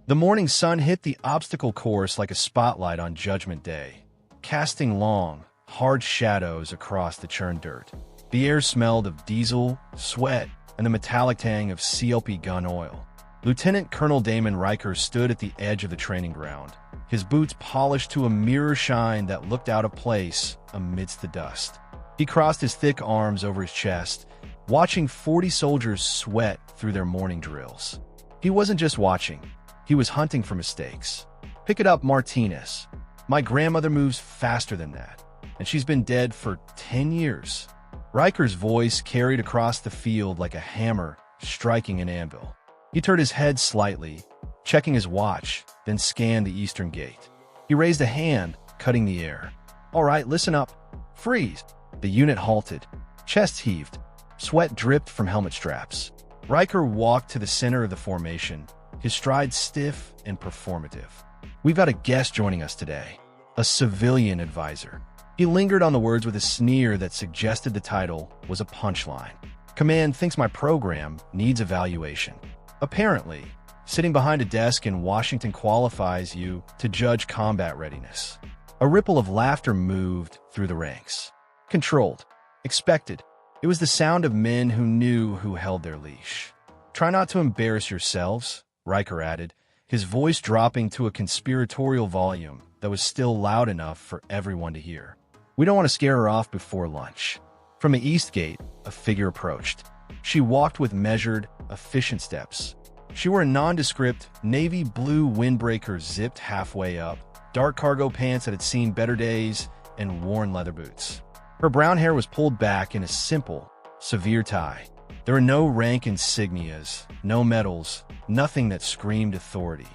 The morning sun hit the obstacle course like a spotlight on Judgment Day, casting long, hard shadows across the churned dirt. The air smelled of diesel, sweat, and the metallic tang of CLP gun oil. Lieutenant Colonel Damon Riker stood at the edge of the training ground, his boots polished to a mirror shine that looked out of place amidst the dust. He crossed his thick arms over his chest, watching 40 soldiers sweat through their morning drills. He wasn't just watching, he was hunting for mistakes. Pick it up, Martinez. My grandmother moves faster than that, and she's been dead for 10 years. Riker's voice carried across the field like a hammer striking an anvil. He turned his head slightly, checking his watch, then scanned the eastern gate. He raised a hand, cutting the air. All right, listen up. Freeze. The unit halted. Chest heaved. Sweat dripped from helmet straps. Riker walked to the center of the formation, his stride stiff and performative. We've got a guest joining us today, a civilian advisor. He lingered on the words with a sneer that suggested the title was a punchline. Command thinks my program needs evaluation. Apparently, sitting behind a desk in Washington qualifies you to judge combat readiness. A ripple of laughter moved through the ranks. Controlled. Expected. It was the sound of men who knew who held their leash. Try not to embarrass yourselves, Riker added, his voice dropping to a conspiratorial volume that was still loud enough for everyone to hear. We don't want to scare her off before lunch. From the east gate, a figure approached. She walked with measured, efficient steps. She wore a nondescript, navy blue windbreaker zipped halfway up, dark cargo pants that had seen better days, and worn leather boots. Her brown hair was pulled back in a simple, severe tie. There were no rank insignias, no medals, nothing that screamed authority.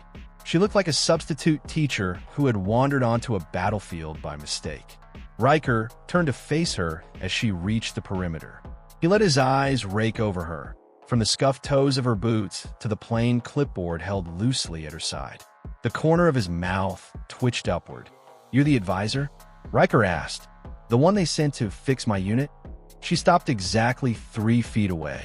She looked like a substitute teacher who had wandered onto a battlefield by mistake. Riker turned to face her as she reached the perimeter. He let his eyes rake over her, from the scuffed toes of her boots to the plain clipboard held loosely at her side. The corner of his mouth twitched upward. "You're the advisor?" Riker asked. "The one they sent to fix my unit?" She stopped exactly 3 feet away.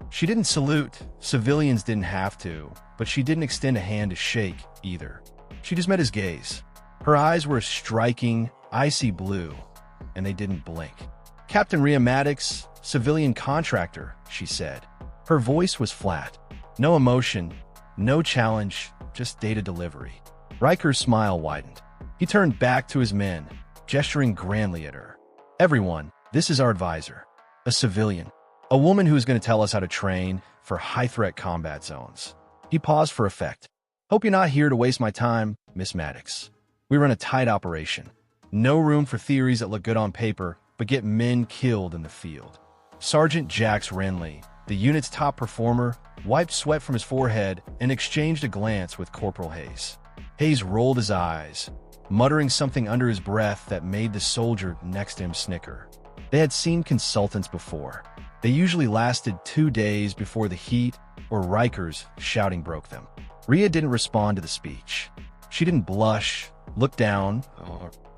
She didn't salute, civilians didn't have to, but she didn't extend a hand to shake either. She just met his gaze. Her eyes were a striking, icy blue, and they didn't blink. "Captain Rhea Maddox, civilian contractor," she said. Her voice was flat. No emotion, no challenge, just data delivery. Riker's smile widened. He turned back to his men, gesturing grandly at her. "Everyone, this is our advisor. A civilian. A woman who is going to tell us how to train for high-threat combat zones." He paused for effect. "Hope you're not here to waste my time, Miss Maddox. We run a tight operation. No room for theories that look good on paper, but get men killed in the field." Sergeant Jax Renly, the unit's top performer, wiped sweat from his forehead and exchanged a glance with Corporal Hayes. Hayes rolled his eyes, muttering something under his breath that made the soldier next to him snicker. They had seen consultants before. They usually lasted 2 days before the heat or Riker's shouting broke them. Rhea didn't respond to the speech. She didn't blush, look down,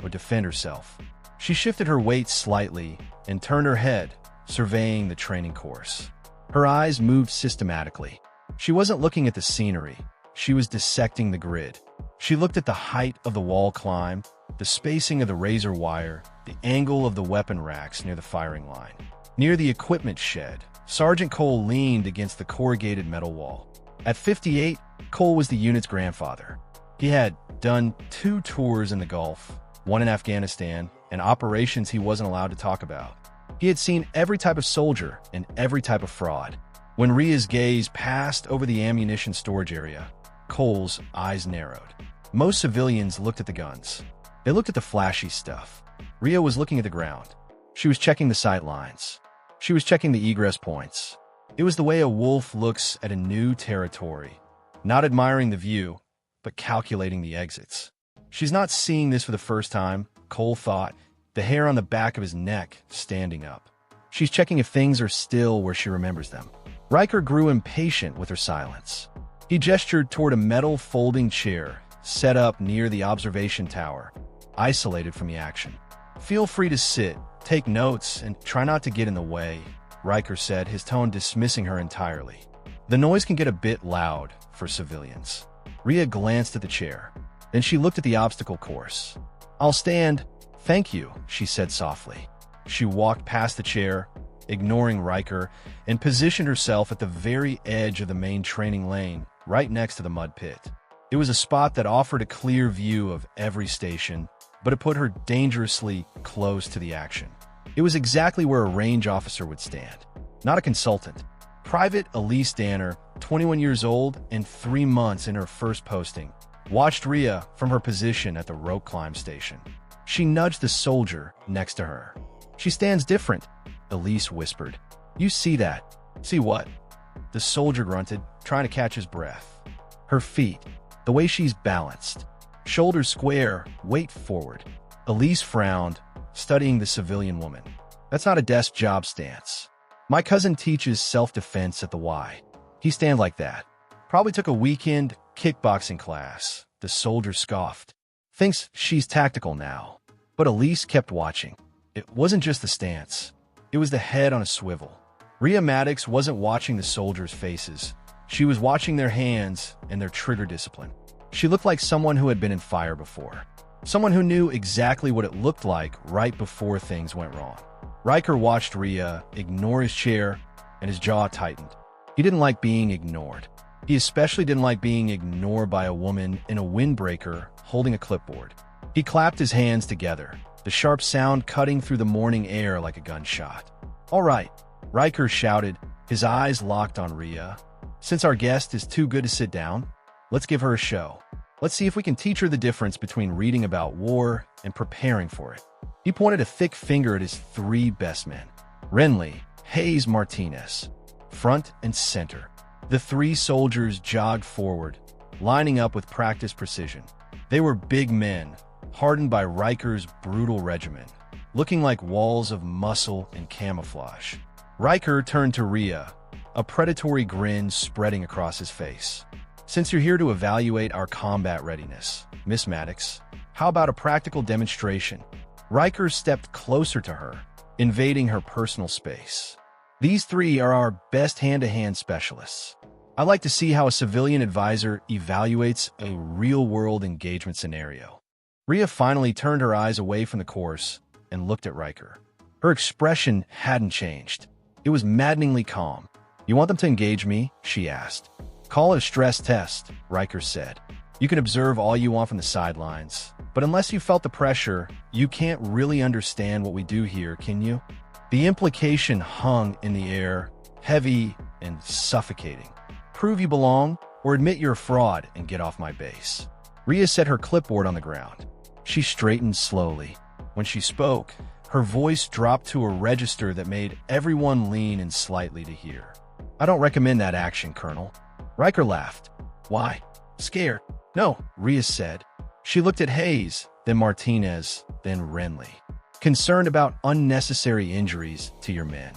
or defend herself. She shifted her weight slightly and turned her head, surveying the training course. Her eyes moved systematically. She wasn't looking at the scenery. She was dissecting the grid. She looked at the height of the wall climb, the spacing of the razor wire, the angle of the weapon racks near the firing line. Near the equipment shed, Sergeant Cole leaned against the corrugated metal wall. At 58, Cole was the unit's grandfather. He had done 2 tours in the Gulf, one in Afghanistan, and operations he wasn't allowed to talk about. He had seen every type of soldier and every type of fraud. When Rhea's gaze passed over the ammunition storage area, Cole's eyes narrowed. Most civilians looked at the guns. They looked at the flashy stuff. Rhea was looking at the ground. She was checking the sight lines. She was checking the egress points. It was the way a wolf looks at a new territory, not admiring the view, but calculating the exits. She's not seeing this for the first time, Cole thought, the hair on the back of his neck standing up. She's checking if things are still where she remembers them. Riker grew impatient with her silence. He gestured toward a metal folding chair set up near the observation tower, isolated from the action. "Feel free to sit, take notes, and try not to get in the way," Riker said, his tone dismissing her entirely. "The noise can get a bit loud for civilians." Rhea glanced at the chair. Then she looked at the obstacle course. "I'll stand. Thank you," she said softly. She walked past the chair, ignoring Riker, and positioned herself at the very edge of the main training lane, right next to the mud pit. It was a spot that offered a clear view of every station, but it put her dangerously close to the action. It was exactly where a range officer would stand, not a consultant. Private Elise Danner, 21 years old and 3 months in her first posting, watched Rhea from her position at the rope climb station. She nudged the soldier next to her. "She stands different," Elise whispered. "You see that?" "See what?" The soldier grunted, trying to catch his breath. "Her feet. The way she's balanced. Shoulders square, weight forward." Elise frowned, studying the civilian woman. "That's not a desk job stance. My cousin teaches self-defense at the Y. He stand like that. Probably took a weekend kickboxing class." The soldier scoffed. "Thinks she's tactical now." But Elise kept watching. It wasn't just the stance. It was the head on a swivel. Rhea Maddox wasn't watching the soldiers' faces. She was watching their hands and their trigger discipline. She looked like someone who had been in fire before. Someone who knew exactly what it looked like right before things went wrong. Riker watched Rhea ignore his chair, and his jaw tightened. He didn't like being ignored. He especially didn't like being ignored by a woman in a windbreaker holding a clipboard. He clapped his hands together, the sharp sound cutting through the morning air like a gunshot. "All right," Riker shouted, his eyes locked on Rhea. "Since our guest is too good to sit down, let's give her a show. Let's see if we can teach her the difference between reading about war and preparing for it." He pointed a thick finger at his 3 best men. Renly, Hayes, Martinez, front and center. The 3 soldiers jogged forward, lining up with practiced precision. They were big men, hardened by Riker's brutal regimen, looking like walls of muscle and camouflage. Riker turned to Rhea, a predatory grin spreading across his face. "Since you're here to evaluate our combat readiness, Miss Maddox, how about a practical demonstration?" Riker stepped closer to her, invading her personal space. "These 3 are our best hand-to-hand specialists. I'd like to see how a civilian advisor evaluates a real-world engagement scenario." Rhea finally turned her eyes away from the course and looked at Riker. Her expression hadn't changed. It was maddeningly calm. "You want them to engage me?" she asked. "Call it a stress test," Riker said. "You can observe all you want from the sidelines, but unless you felt the pressure, you can't really understand what we do here, can you?" The implication hung in the air, heavy and suffocating. "Prove you belong, or admit you're a fraud and get off my base." Rhea set her clipboard on the ground. She straightened slowly. When she spoke, her voice dropped to a register that made everyone lean in slightly to hear. "I don't recommend that action, Colonel." Riker laughed. "Why? Scared?" "No," Rhea said. She looked at Hayes, then Martinez, then Renly. "Concerned about unnecessary injuries to your men."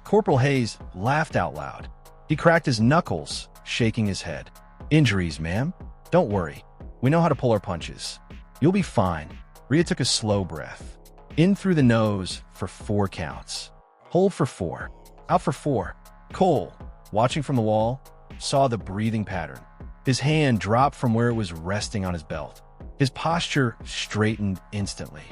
Corporal Hayes laughed out loud. He cracked his knuckles, shaking his head. "Injuries, ma'am? Don't worry. We know how to pull our punches. You'll be fine." Rhea took a slow breath. In through the nose for 4 counts. Hold for 4. Out for 4. Cole, watching from the wall, saw the breathing pattern. His hand dropped from where it was resting on his belt. His posture straightened instantly.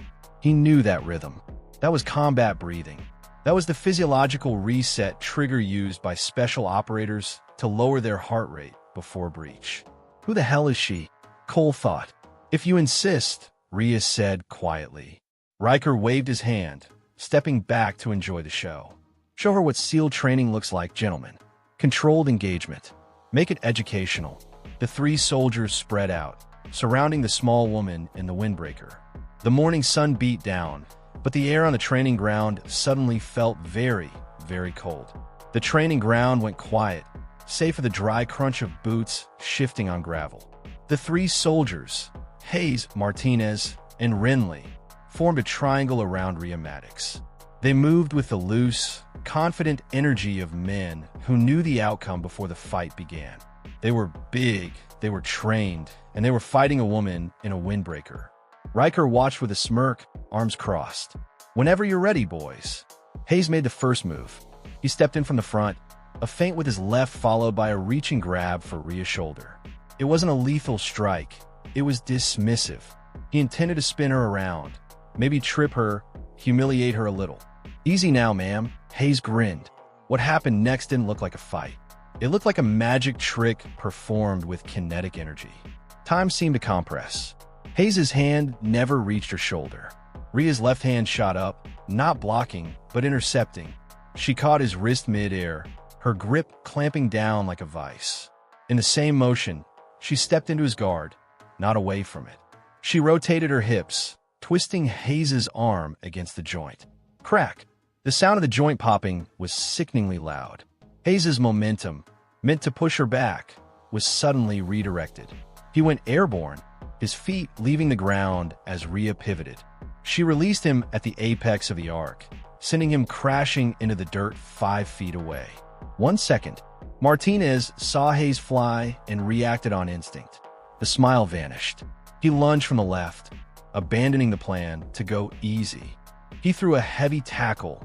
He knew that rhythm. That was combat breathing. That was the physiological reset trigger used by special operators to lower their heart rate before breach. "Who the hell is she?" Cole thought. "If you insist," Rhea said quietly. Riker waved his hand, stepping back to enjoy the show. "Show her what SEAL training looks like, gentlemen. Controlled engagement. Make it educational." The 3 soldiers spread out, surrounding the small woman in the windbreaker. The morning sun beat down, but the air on the training ground suddenly felt very, very cold. The training ground went quiet, save for the dry crunch of boots shifting on gravel. The 3 soldiers, Hayes, Martinez, and Renly, formed a triangle around Rhea Maddox. They moved with the loose, confident energy of men who knew the outcome before the fight began. They were big, they were trained, and they were fighting a woman in a windbreaker. Riker watched with a smirk, arms crossed. "Whenever you're ready, boys." Hayes made the first move. He stepped in from the front, a feint with his left followed by a reaching grab for Rhea's shoulder. It wasn't a lethal strike. It was dismissive. He intended to spin her around, maybe trip her, humiliate her a little. "Easy now, ma'am," Hayes grinned. What happened next didn't look like a fight. It looked like a magic trick performed with kinetic energy. Time seemed to compress. Hayes' hand never reached her shoulder. Rhea's left hand shot up, not blocking, but intercepting. She caught his wrist mid-air, her grip clamping down like a vice. In the same motion, she stepped into his guard, not away from it. She rotated her hips, twisting Hayes' arm against the joint. Crack! The sound of the joint popping was sickeningly loud. Hayes' momentum, meant to push her back, was suddenly redirected. He went airborne, his feet leaving the ground as Rhea pivoted. She released him at the apex of the arc, sending him crashing into the dirt 5 feet away. 1 second. Martinez saw Hayes fly and reacted on instinct. The smile vanished. He lunged from the left, abandoning the plan to go easy. He threw a heavy tackle,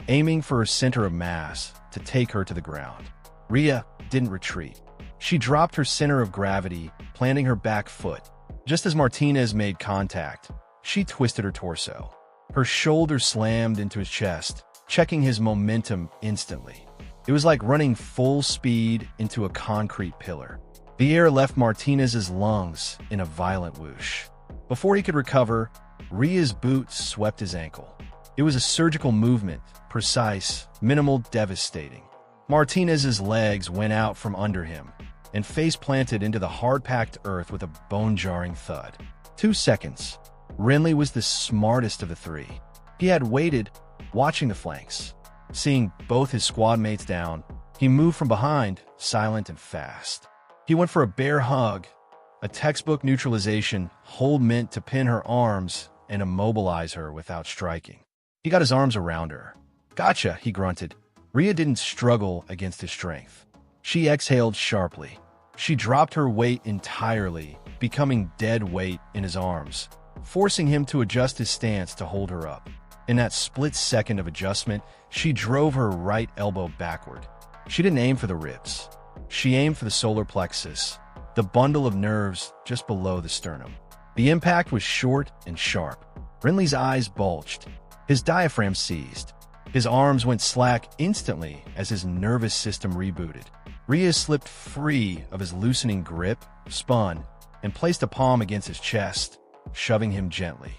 aiming for her center of mass to take her to the ground. Rhea didn't retreat. She dropped her center of gravity, planting her back foot. Just as Martinez made contact, she twisted her torso. Her shoulder slammed into his chest, checking his momentum instantly. It was like running full speed into a concrete pillar. The air left Martinez's lungs in a violent whoosh. Before he could recover, Rhea's boot swept his ankle. It was a surgical movement, precise, minimal, devastating. Martinez's legs went out from under him and face planted into the hard-packed earth with a bone-jarring thud. 2 seconds. Renly was the smartest of the three. He had waited, watching the flanks. Seeing both his squad mates down, he moved from behind, silent and fast. He went for a bear hug, a textbook neutralization hold meant to pin her arms and immobilize her without striking. He got his arms around her. "Gotcha," he grunted. Rhea didn't struggle against his strength. She exhaled sharply. She dropped her weight entirely, becoming dead weight in his arms, forcing him to adjust his stance to hold her up. In that split second of adjustment, she drove her right elbow backward. She didn't aim for the ribs. She aimed for the solar plexus, the bundle of nerves just below the sternum. The impact was short and sharp. Renly's eyes bulged. His diaphragm seized. His arms went slack instantly as his nervous system rebooted. Rhea slipped free of his loosening grip, spun, and placed a palm against his chest, shoving him gently.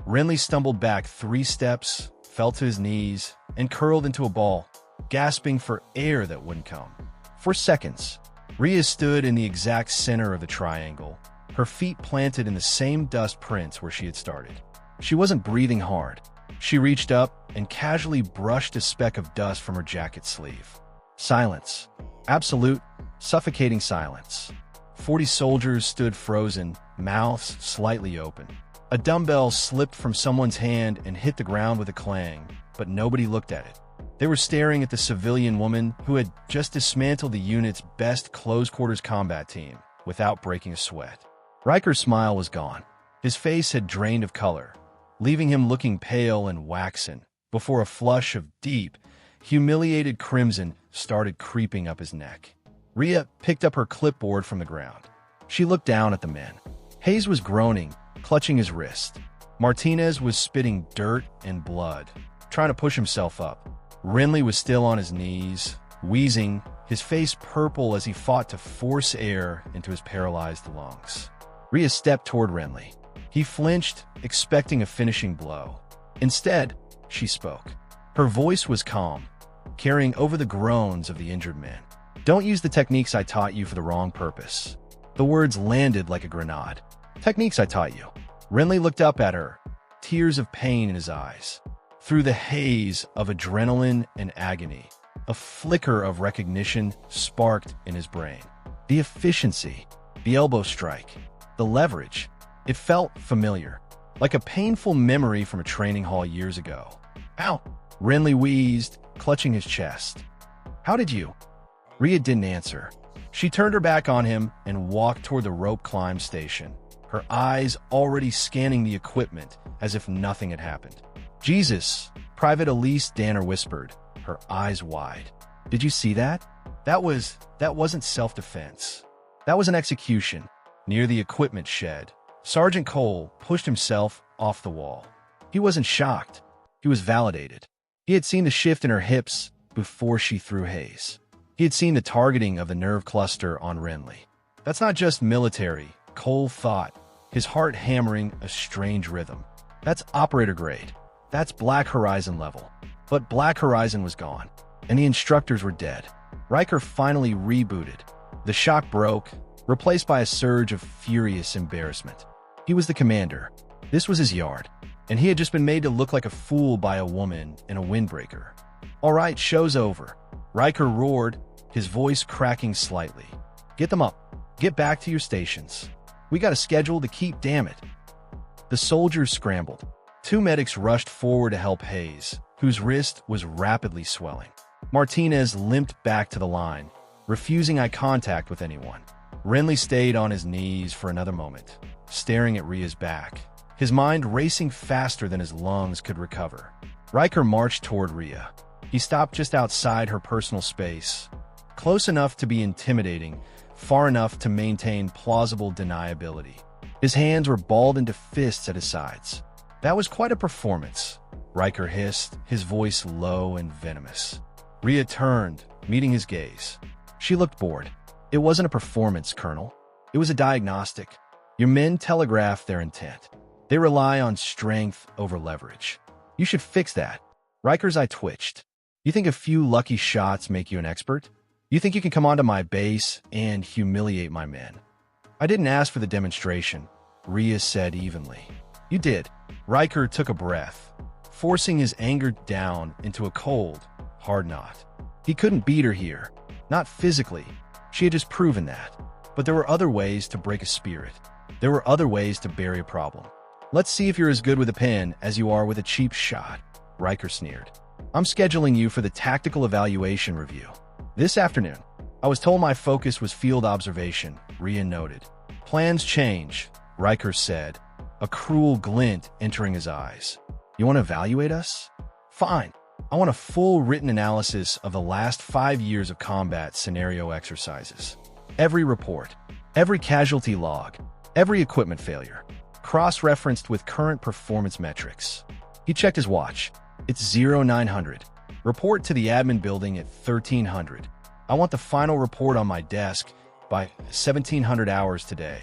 Renly stumbled back 3 steps, fell to his knees, and curled into a ball, gasping for air that wouldn't come. For seconds, Rhea stood in the exact center of the triangle, her feet planted in the same dust prints where she had started. She wasn't breathing hard. She reached up and casually brushed a speck of dust from her jacket sleeve. Silence. Absolute, suffocating silence. 40 soldiers stood frozen, mouths slightly open. A dumbbell slipped from someone's hand and hit the ground with a clang, but nobody looked at it. They were staring at the civilian woman who had just dismantled the unit's best close-quarters combat team without breaking a sweat. Riker's smile was gone. His face had drained of color, leaving him looking pale and waxen before a flush of deep, humiliated crimson started creeping up his neck. Rhea picked up her clipboard from the ground. She looked down at the men. Hayes was groaning, clutching his wrist. Martinez was spitting dirt and blood, trying to push himself up. Renly was still on his knees, wheezing, his face purple as he fought to force air into his paralyzed lungs. Rhea stepped toward Renly. He flinched, expecting a finishing blow. Instead, she spoke. Her voice was calm, carrying over the groans of the injured men. "Don't use the techniques I taught you for the wrong purpose." The words landed like a grenade. "Techniques I taught you." Renly looked up at her, tears of pain in his eyes. Through the haze of adrenaline and agony, a flicker of recognition sparked in his brain. The efficiency, the elbow strike, the leverage. It felt familiar, like a painful memory from a training hall years ago. "Ow!" Renly wheezed, clutching his chest. "How did you?" Rhea didn't answer. She turned her back on him and walked toward the rope climb station, her eyes already scanning the equipment as if nothing had happened. "Jesus," Private Elise Danner whispered, her eyes wide. "Did you see that? That wasn't self-defense. That was an execution. Near the equipment shed, Sergeant Cole pushed himself off the wall. He wasn't shocked. He was validated. He had seen the shift in her hips before she threw haze. He had seen the targeting of the nerve cluster on Renly. That's not just military, Cole thought, his heart hammering a strange rhythm. That's operator grade. That's Black Horizon level. But Black Horizon was gone, and the instructors were dead. Riker finally rebooted. The shock broke, replaced by a surge of furious embarrassment. He was the commander. This was his yard, and he had just been made to look like a fool by a woman in a windbreaker. "All right, show's over," Riker roared, his voice cracking slightly. "Get them up. Get back to your stations. We got a schedule to keep, damn it." The soldiers scrambled. Two medics rushed forward to help Hayes, whose wrist was rapidly swelling. Martinez limped back to the line, refusing eye contact with anyone. Renly stayed on his knees for another moment, staring at Rhea's back, his mind racing faster than his lungs could recover. Riker marched toward Rhea. He stopped just outside her personal space, close enough to be intimidating, far enough to maintain plausible deniability. His hands were balled into fists at his sides. "That was quite a performance," Riker hissed, his voice low and venomous. Rhea turned, meeting his gaze. She looked bored. "It wasn't a performance, Colonel. It was a diagnostic. Your men telegraph their intent. They rely on strength over leverage. You should fix that." Riker's eye twitched. "You think a few lucky shots make you an expert? You think you can come onto my base and humiliate my men?" "I didn't ask for the demonstration," Rhea said evenly. "You did." Riker took a breath, forcing his anger down into a cold, hard knot. He couldn't beat her here. Not physically. She had just proven that. But there were other ways to break a spirit. There were other ways to bury a problem. "Let's see if you're as good with a pen as you are with a cheap shot," Riker sneered. "I'm scheduling you for the tactical evaluation review this afternoon." "I was told my focus was field observation," Rhea noted. "Plans change," Riker said, a cruel glint entering his eyes. "You want to evaluate us? Fine. I want a full written analysis of the last 5 years of combat scenario exercises. Every report, every casualty log, every equipment failure, cross-referenced with current performance metrics." He checked his watch. "It's 0900. Report to the admin building at 1300. I want the final report on my desk by 1700 hours today."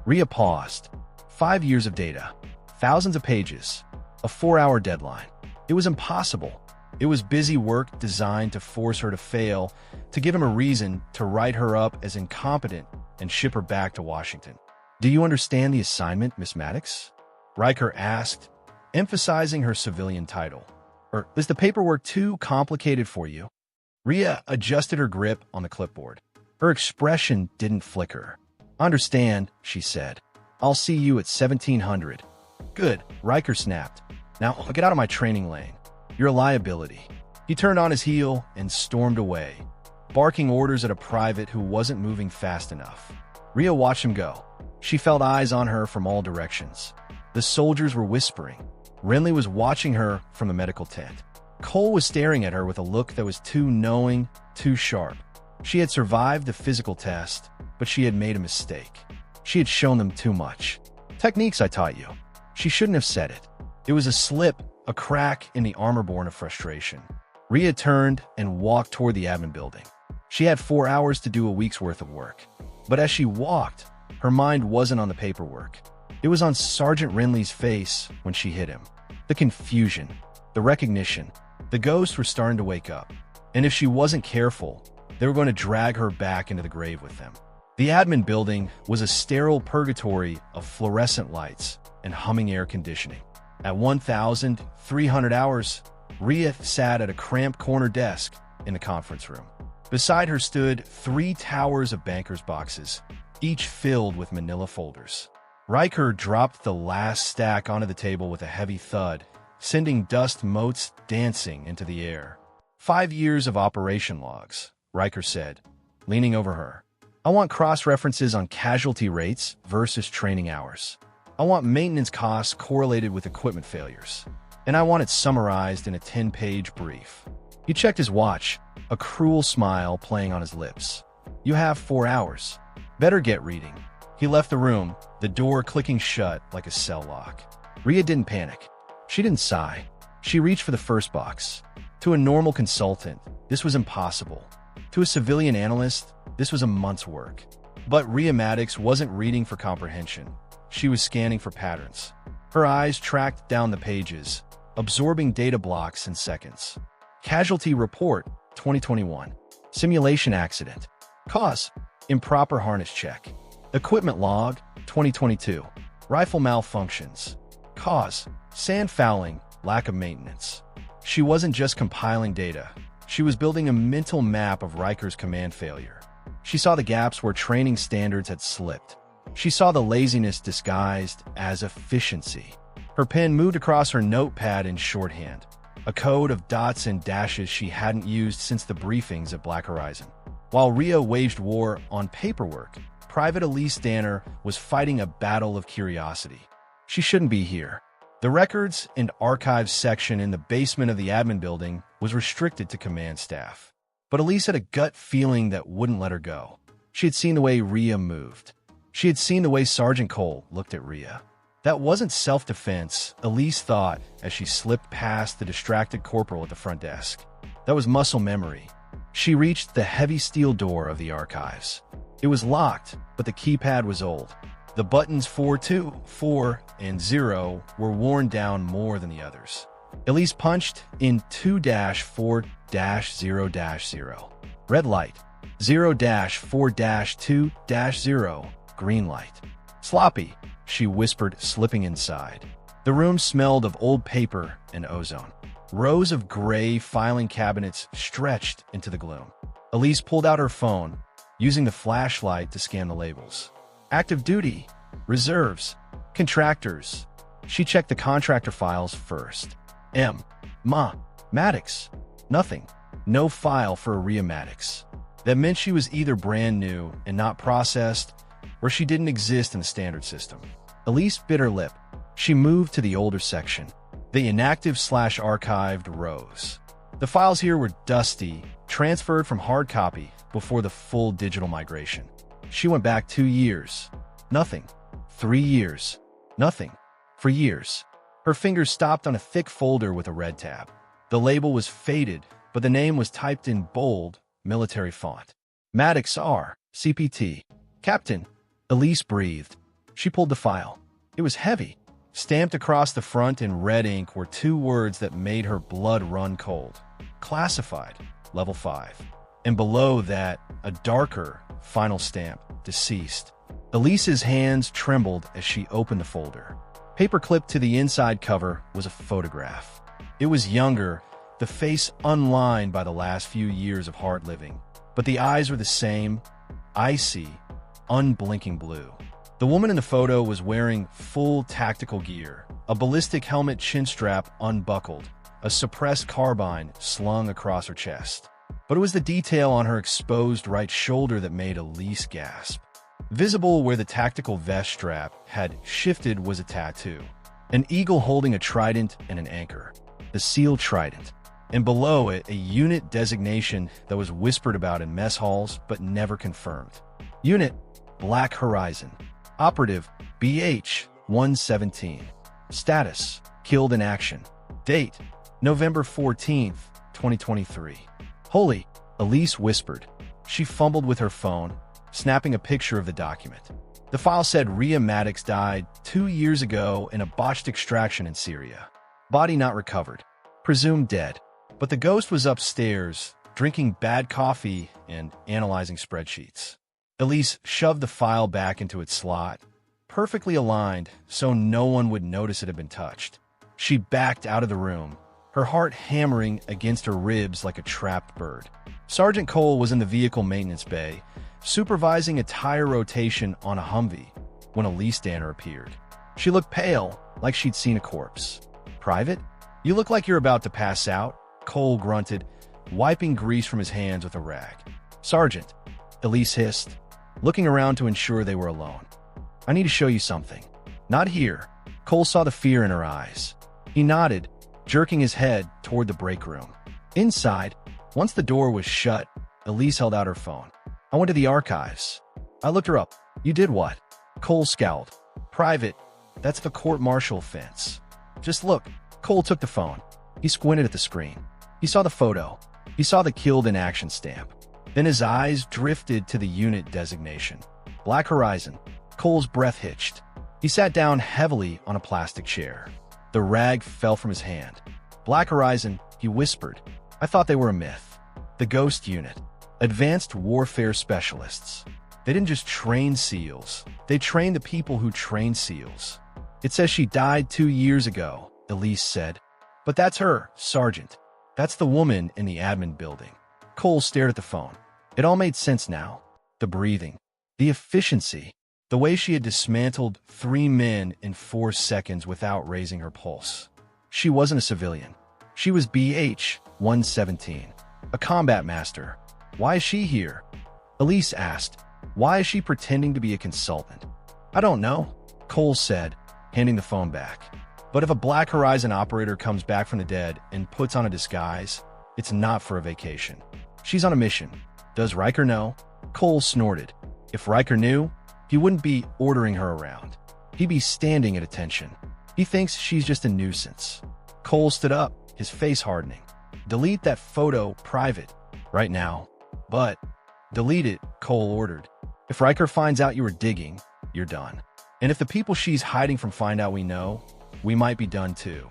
Rhea paused. 5 years of data, thousands of pages, a 4-hour deadline. It was impossible. It was busy work designed to force her to fail, to give him a reason to write her up as incompetent and ship her back to Washington. "Do you understand the assignment, Miss Maddox?" Riker asked, emphasizing her civilian title. "Or is the paperwork too complicated for you?" Rhea adjusted her grip on the clipboard. Her expression didn't flicker. "Understand," she said. "I'll see you at 1700. "Good," Riker snapped. "Now get out of my training lane. You're a liability." He turned on his heel and stormed away, barking orders at a private who wasn't moving fast enough. Rhea watched him go. She felt eyes on her from all directions. The soldiers were whispering. Renly was watching her from the medical tent. Cole was staring at her with a look that was too knowing, too sharp. She had survived the physical test, but she had made a mistake. She had shown them too much. "Techniques I taught you." She shouldn't have said it. It was a slip, a crack in the armor born of frustration. Rhea turned and walked toward the admin building. She had 4 hours to do a week's worth of work. But as she walked, her mind wasn't on the paperwork. It was on Sergeant Renly's face when she hit him. The confusion, the recognition. The ghosts were starting to wake up. And if she wasn't careful, they were going to drag her back into the grave with them. The admin building was a sterile purgatory of fluorescent lights and humming air conditioning. At 1,300 hours, Rhea sat at a cramped corner desk in the conference room. Beside her stood 3 towers of banker's boxes, each filled with manila folders. Riker dropped the last stack onto the table with a heavy thud, sending dust motes dancing into the air. 5 years of operation logs, Riker said, leaning over her. "I want cross-references on casualty rates versus training hours. I want maintenance costs correlated with equipment failures. And I want it summarized in a 10-page brief." He checked his watch, a cruel smile playing on his lips. "You have 4 hours. Better get reading. He left the room, the door clicking shut like a cell lock. Rhea didn't panic. She didn't sigh. She reached for the first box. To a normal consultant, this was impossible. To a civilian analyst, this was a month's work. But Rhea Maddox wasn't reading for comprehension. She was scanning for patterns. Her eyes tracked down the pages, absorbing data blocks in seconds. Casualty report, 2021. Simulation accident. Cause, improper harness check. Equipment log, 2022. Rifle malfunctions. Cause, sand fouling, lack of maintenance. She wasn't just compiling data. She was building a mental map of Riker's command failure. She saw the gaps where training standards had slipped. She saw the laziness disguised as efficiency. Her pen moved across her notepad in shorthand, a code of dots and dashes she hadn't used since the briefings at Black Horizon. While Rhea waged war on paperwork, Private Elise Danner was fighting a battle of curiosity. She shouldn't be here. The records and archives section in the basement of the admin building was restricted to command staff. But Elise had a gut feeling that wouldn't let her go. She had seen the way Rhea moved. She had seen the way Sergeant Cole looked at Rhea. That wasn't self-defense, Elise thought as she slipped past the distracted corporal at the front desk. That was muscle memory. She reached the heavy steel door of the archives. It was locked, but the keypad was old. The buttons 4, 2, 4, and 0 were worn down more than the others. Elise punched in 2-4-0-0. Red light. 0-4-2-0. Green light. Sloppy, she whispered, slipping inside. The room smelled of old paper and ozone. Rows of gray filing cabinets stretched into the gloom. Elise pulled out her phone, using the flashlight to scan the labels. Active duty, reserves, contractors. She checked the contractor files first. Maddox. Nothing. No file for Rhea Maddox. That meant she was either brand new and not processed, or she didn't exist in the standard system. Elise bit her lip. She moved to the older section, the inactive/archived rows. The files here were dusty, transferred from hard copy before the full digital migration. She went back 2 years. Nothing. 3 years. Nothing. For years. Her fingers stopped on a thick folder with a red tab. The label was faded, but the name was typed in bold, military font. Maddox R. CPT. Captain. Elise breathed. She pulled the file. It was heavy. Stamped across the front in red ink were 2 words that made her blood run cold. Classified. Level 5. And below that, a darker, final stamp. Deceased. Elise's hands trembled as she opened the folder. Paper clipped to the inside cover was a photograph. It was younger, the face unlined by the last few years of hard living. But the eyes were the same, icy, unblinking blue. The woman in the photo was wearing full tactical gear, a ballistic helmet chin strap unbuckled, a suppressed carbine slung across her chest. But it was the detail on her exposed right shoulder that made Elise gasp. Visible where the tactical vest strap had shifted was a tattoo. An eagle holding a trident and an anchor. The SEAL Trident. And below it, a unit designation that was whispered about in mess halls but never confirmed. Unit, Black Horizon. Operative, BH-117. Status, killed in action. Date, November 14th, 2023. Holy, Elise whispered. She fumbled with her phone, snapping a picture of the document. The file said Rhea Maddox died 2 years ago in a botched extraction in Syria. Body not recovered. Presumed dead. But the ghost was upstairs, drinking bad coffee and analyzing spreadsheets. Elise shoved the file back into its slot, perfectly aligned so no one would notice it had been touched. She backed out of the room, her heart hammering against her ribs like a trapped bird. Sergeant Cole was in the vehicle maintenance bay, supervising a tire rotation on a Humvee, when Elise Danner appeared. She looked pale, like she'd seen a corpse. Private? You look like you're about to pass out, Cole grunted, wiping grease from his hands with a rag. Sergeant, Elise hissed, looking around to ensure they were alone. I need to show you something. Not here. Cole saw the fear in her eyes. He nodded, jerking his head toward the break room. Inside, once the door was shut, Elise held out her phone. I went to the archives. I looked her up. You did what? Cole scowled. Private. That's the court-martial offense. Just look. Cole took the phone. He squinted at the screen. He saw the photo. He saw the killed in action stamp. Then his eyes drifted to the unit designation. Black Horizon. Cole's breath hitched. He sat down heavily on a plastic chair. The rag fell from his hand. Black Horizon, he whispered. I thought they were a myth. The Ghost Unit. Advanced warfare specialists. They didn't just train SEALs. They trained the people who train SEALs. It says she died 2 years ago, Elise said. But that's her, Sergeant. That's the woman in the admin building. Cole stared at the phone. It all made sense now. The breathing. The efficiency. The way she had dismantled 3 men in 4 seconds without raising her pulse. She wasn't a civilian. She was BH-117, a combat master. Why is she here? Elise asked. Why is she pretending to be a consultant? I don't know, Cole said, handing the phone back. But if a Black Horizon operator comes back from the dead and puts on a disguise, it's not for a vacation. She's on a mission. Does Riker know? Cole snorted. If Riker knew, he wouldn't be ordering her around. He'd be standing at attention. He thinks she's just a nuisance. Cole stood up, his face hardening. Delete that photo, private, right now. But, delete it, Cole ordered. If Riker finds out you were digging, you're done. And if the people she's hiding from find out we know, we might be done too.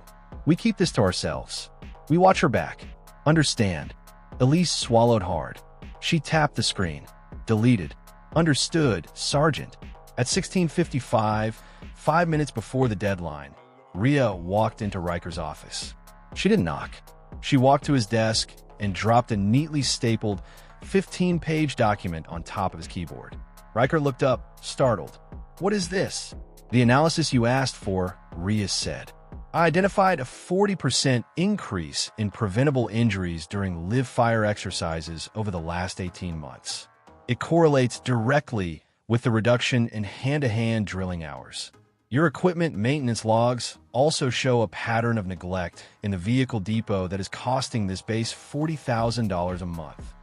We keep this to ourselves. We watch her back. Understand. Elise swallowed hard. She tapped the screen. Deleted. Understood, Sergeant. At 16:55, 5 minutes before the deadline, Rhea walked into Riker's office. She didn't knock. She walked to his desk and dropped a neatly stapled 15-page document on top of his keyboard. Riker looked up, startled. What is this? The analysis you asked for, Rhea said. I identified a 40% increase in preventable injuries during live-fire exercises over the last 18 months. It correlates directly with the reduction in hand-to-hand drilling hours. Your equipment maintenance logs also show a pattern of neglect in the vehicle depot that is costing this base $40,000 a month.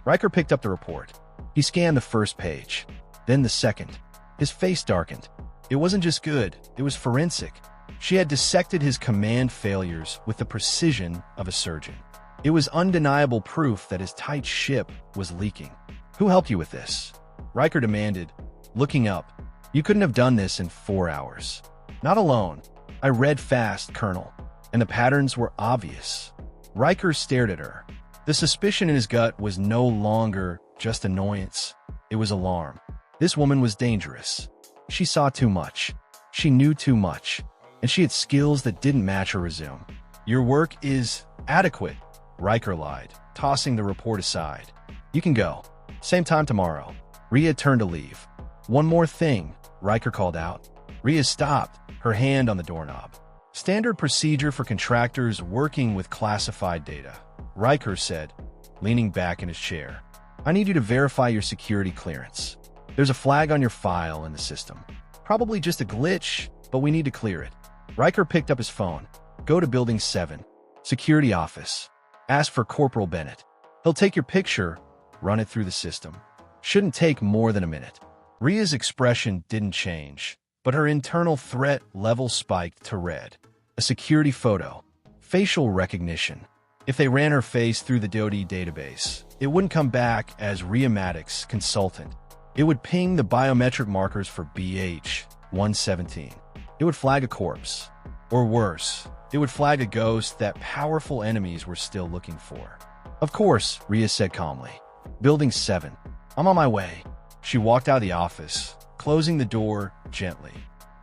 Riker picked up the report. He scanned the first page, then the second. His face darkened. It wasn't just good, it was forensic. She had dissected his command failures with the precision of a surgeon. It was undeniable proof that his tight ship was leaking. Who helped you with this? Riker demanded, looking up. You couldn't have done this in 4 hours. Not alone. I read fast, Colonel, and the patterns were obvious. Riker stared at her. The suspicion in his gut was no longer just annoyance. It was alarm. This woman was dangerous. She saw too much. She knew too much. And she had skills that didn't match her resume. Your work is adequate, Riker lied, tossing the report aside. You can go. Same time tomorrow. Rhea turned to leave. One more thing, Riker called out. Rhea stopped, her hand on the doorknob. Standard procedure for contractors working with classified data, Riker said, leaning back in his chair. I need you to verify your security clearance. There's a flag on your file in the system. Probably just a glitch, but we need to clear it. Riker picked up his phone. Go to Building 7. Security office. Ask for Corporal Bennett. He'll take your picture, run it through the system. Shouldn't take more than a minute. Rhea's expression didn't change, but her internal threat level spiked to red. A security photo. Facial recognition. If they ran her face through the DoD database, it wouldn't come back as Rhea Maddox, consultant. It would ping the biometric markers for BH-117. It would flag a corpse. Or worse, it would flag a ghost that powerful enemies were still looking for. Of course, Rhea said calmly. Building 7. I'm on my way. She walked out of the office, closing the door gently.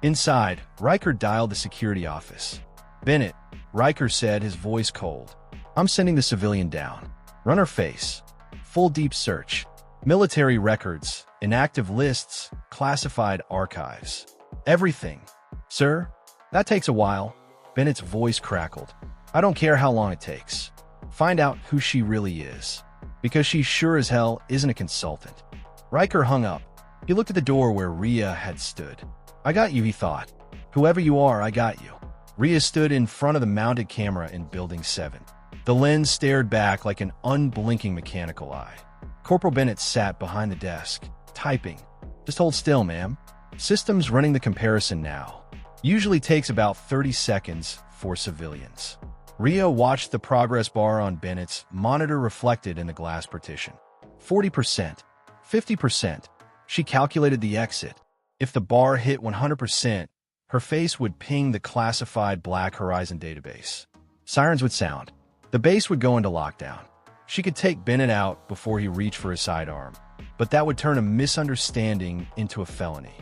Inside, Riker dialed the security office. Bennett, Riker said, his voice cold. I'm sending the civilian down. Run her face. Full deep search. Military records, inactive lists, classified archives. Everything. Sir, that takes a while. Bennett's voice crackled. I don't care how long it takes. Find out who she really is. Because she sure as hell isn't a consultant. Riker hung up. He looked at the door where Rhea had stood. I got you, he thought. Whoever you are, I got you. Rhea stood in front of the mounted camera in Building 7. The lens stared back like an unblinking mechanical eye. Corporal Bennett sat behind the desk, typing. Just hold still, ma'am. Systems running the comparison now. Usually takes about 30 seconds for civilians. Rhea watched the progress bar on Bennett's monitor reflected in the glass partition. 40%. 50%. She calculated the exit. If the bar hit 100%, her face would ping the classified Black Horizon database. Sirens would sound. The base would go into lockdown. She could take Bennett out before he reached for his sidearm, but that would turn a misunderstanding into a felony.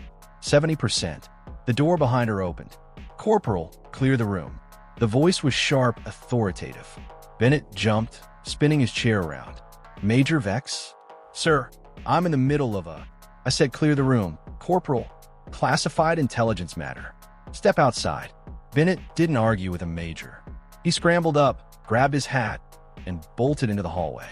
70%. The door behind her opened. "Corporal, clear the room." The voice was sharp, authoritative. Bennett jumped, spinning his chair around. "Major Vex?" "Sir, I'm in the middle of a—" I said clear the room. "Corporal, classified intelligence matter. Step outside." Bennett didn't argue with a major. He scrambled up, grabbed his hat, and bolted into the hallway.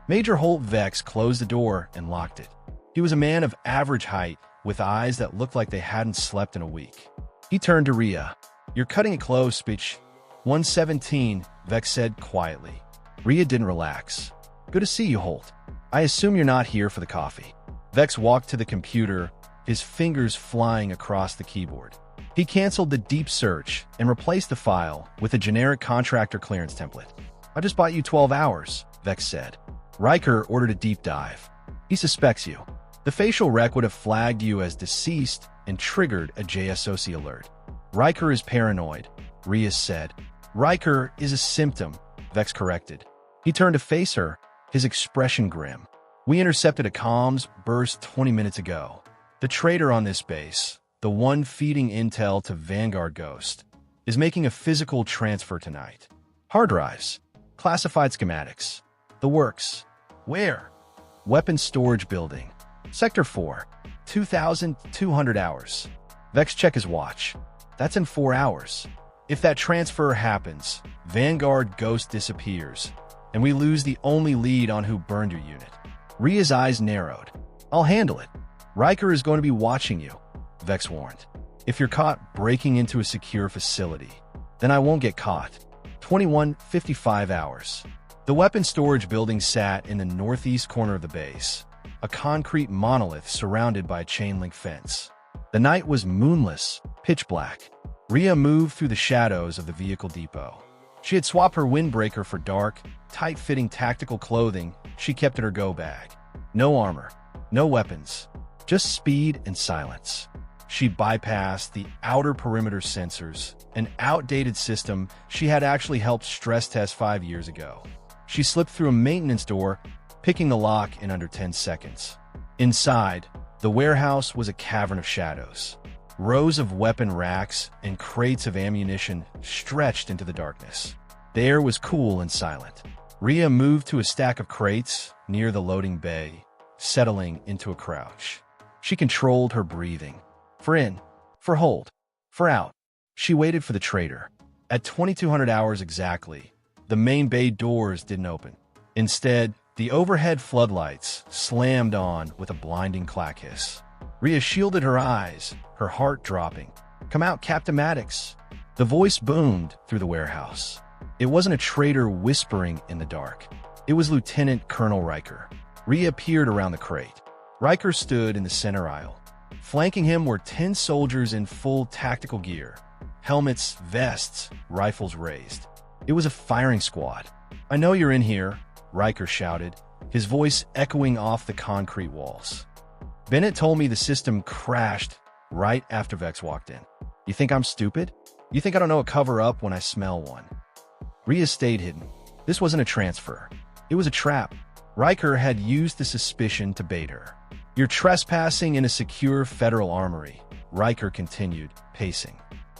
Major Holt Vex closed the door and locked it. He was a man of average height, with eyes that looked like they hadn't slept in a week. He turned to Rhea. "You're cutting it close, bitch." 117, Vex said quietly. Rhea didn't relax. "Good to see you, Holt. I assume you're not here for the coffee." Vex walked to the computer, his fingers flying across the keyboard. He canceled the deep search and replaced the file with a generic contractor clearance template. "I just bought you 12 hours, Vex said. "Riker ordered a deep dive. He suspects you. The facial rec would have flagged you as deceased and triggered a JSOC alert." "Riker is paranoid," Rhea said. "Riker is a symptom," Vex corrected. He turned to face her, his expression grim. "We intercepted a comms burst 20 minutes ago. The traitor on this base, the one feeding intel to Vanguard Ghost, is making a physical transfer tonight. Hard drives, classified schematics, the works. Where? Weapons storage building. Sector 4, 2,200 hours." Vex checked his watch. "That's in 4 hours. If that transfer happens, Vanguard Ghost disappears, and we lose the only lead on who burned your unit." Rhea's eyes narrowed. "I'll handle it. Riker is going to be watching you," Vex warned. "If you're caught breaking into a secure facility, then I won't get caught." 21:55 hours. The weapons storage building sat in the northeast corner of the base, a concrete monolith surrounded by a chain-link fence. The night was moonless, pitch black. Rhea moved through the shadows of the vehicle depot. She had swapped her windbreaker for dark, tight-fitting tactical clothing she kept in her go bag. No armor, no weapons, just speed and silence. She bypassed the outer perimeter sensors, an outdated system she had actually helped stress test 5 years ago. She slipped through a maintenance door, picking the lock in under 10 seconds. Inside, the warehouse was a cavern of shadows. Rows of weapon racks and crates of ammunition stretched into the darkness. The air was cool and silent. Rhea moved to a stack of crates near the loading bay, settling into a crouch. She controlled her breathing. For in, for hold, for out. She waited for the traitor. At 2,200 hours exactly, the main bay doors didn't open. Instead, the overhead floodlights slammed on with a blinding clack hiss. Rhea shielded her eyes, her heart dropping. "Come out, Captain Maddox." The voice boomed through the warehouse. It wasn't a traitor whispering in the dark. It was Lieutenant Colonel Riker. Rhea peered around the crate. Riker stood in the center aisle. Flanking him were 10 soldiers in full tactical gear. Helmets, vests, rifles raised. It was a firing squad. "I know you're in here," Riker shouted, his voice echoing off the concrete walls. "Bennett told me the system crashed right after Vex walked in. You think I'm stupid? You think I don't know a cover-up when I smell one?" Rhea stayed hidden. This wasn't a transfer. It was a trap. Riker had used the suspicion to bait her. "You're trespassing in a secure federal armory," Riker continued, pacing.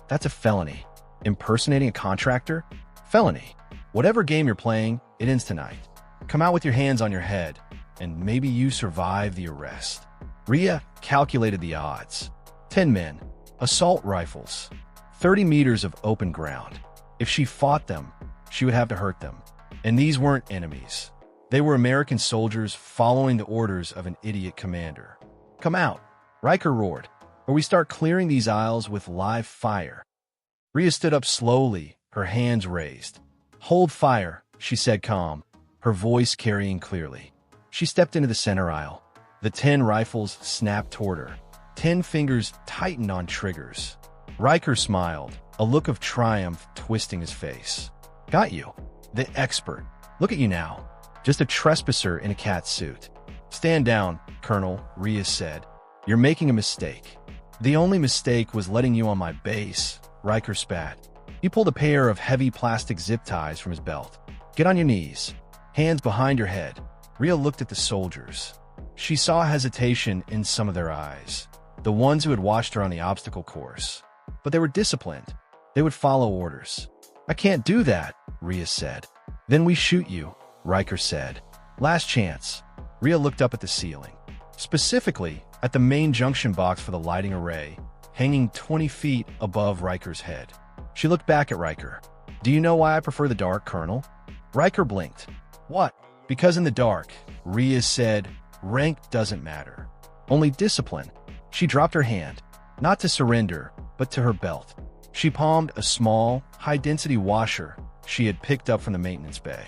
"That's a felony. Impersonating a contractor? Felony. Whatever game you're playing, it ends tonight. Come out with your hands on your head, and maybe you survive the arrest." Rhea calculated the odds. 10 men, assault rifles, 30 meters of open ground. If she fought them, she would have to hurt them. And these weren't enemies. They were American soldiers following the orders of an idiot commander. "Come out," Riker roared, "or we start clearing these aisles with live fire." Rhea stood up slowly, her hands raised. "Hold fire," she said calm, her voice carrying clearly. She stepped into the center aisle. The 10 rifles snapped toward her. 10 fingers tightened on triggers. Riker smiled, a look of triumph twisting his face. Got you. The expert. Look at you now. Just a trespasser in a cat suit. Stand down, Colonel, Rhea said. You're making a mistake. The only mistake was letting you on my base, Riker spat. He pulled a pair of heavy plastic zip ties from his belt. Get on your knees. Hands behind your head. Rhea looked at the soldiers. She saw hesitation in some of their eyes, the ones who had watched her on the obstacle course. But they were disciplined. They would follow orders. I can't do that, Rhea said. Then we shoot you, Riker said. Last chance. Rhea looked up at the ceiling, specifically at the main junction box for the lighting array, hanging 20 feet above Riker's head. She looked back at Riker. Do you know why I prefer the dark, Colonel? Riker blinked. What? Because in the dark, Rhea said, rank doesn't matter. Only discipline. She dropped her hand, not to surrender, but to her belt. She palmed a small, high-density washer she had picked up from the maintenance bay.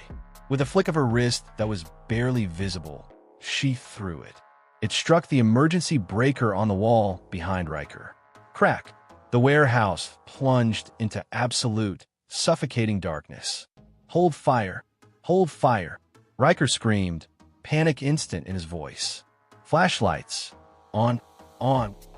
With a flick of her wrist that was barely visible, she threw it. It struck the emergency breaker on the wall behind Riker. Crack! The warehouse plunged into absolute, suffocating darkness. Hold fire! Hold fire! Riker screamed, panic instant in his voice. Flashlights. On.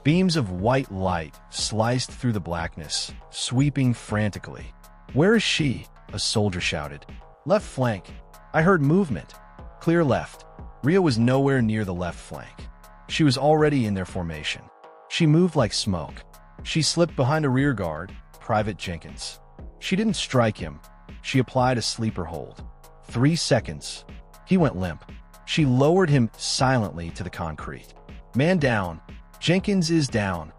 Beams of white light sliced through the blackness, sweeping frantically. Where is she? A soldier shouted. Left flank. I heard movement. Clear left. Rhea was nowhere near the left flank. She was already in their formation. She moved like smoke. She slipped behind a rear guard, Private Jenkins. She didn't strike him. She applied a sleeper hold. 3 seconds. He went limp. She lowered him silently to the concrete. Man down. Jenkins is down.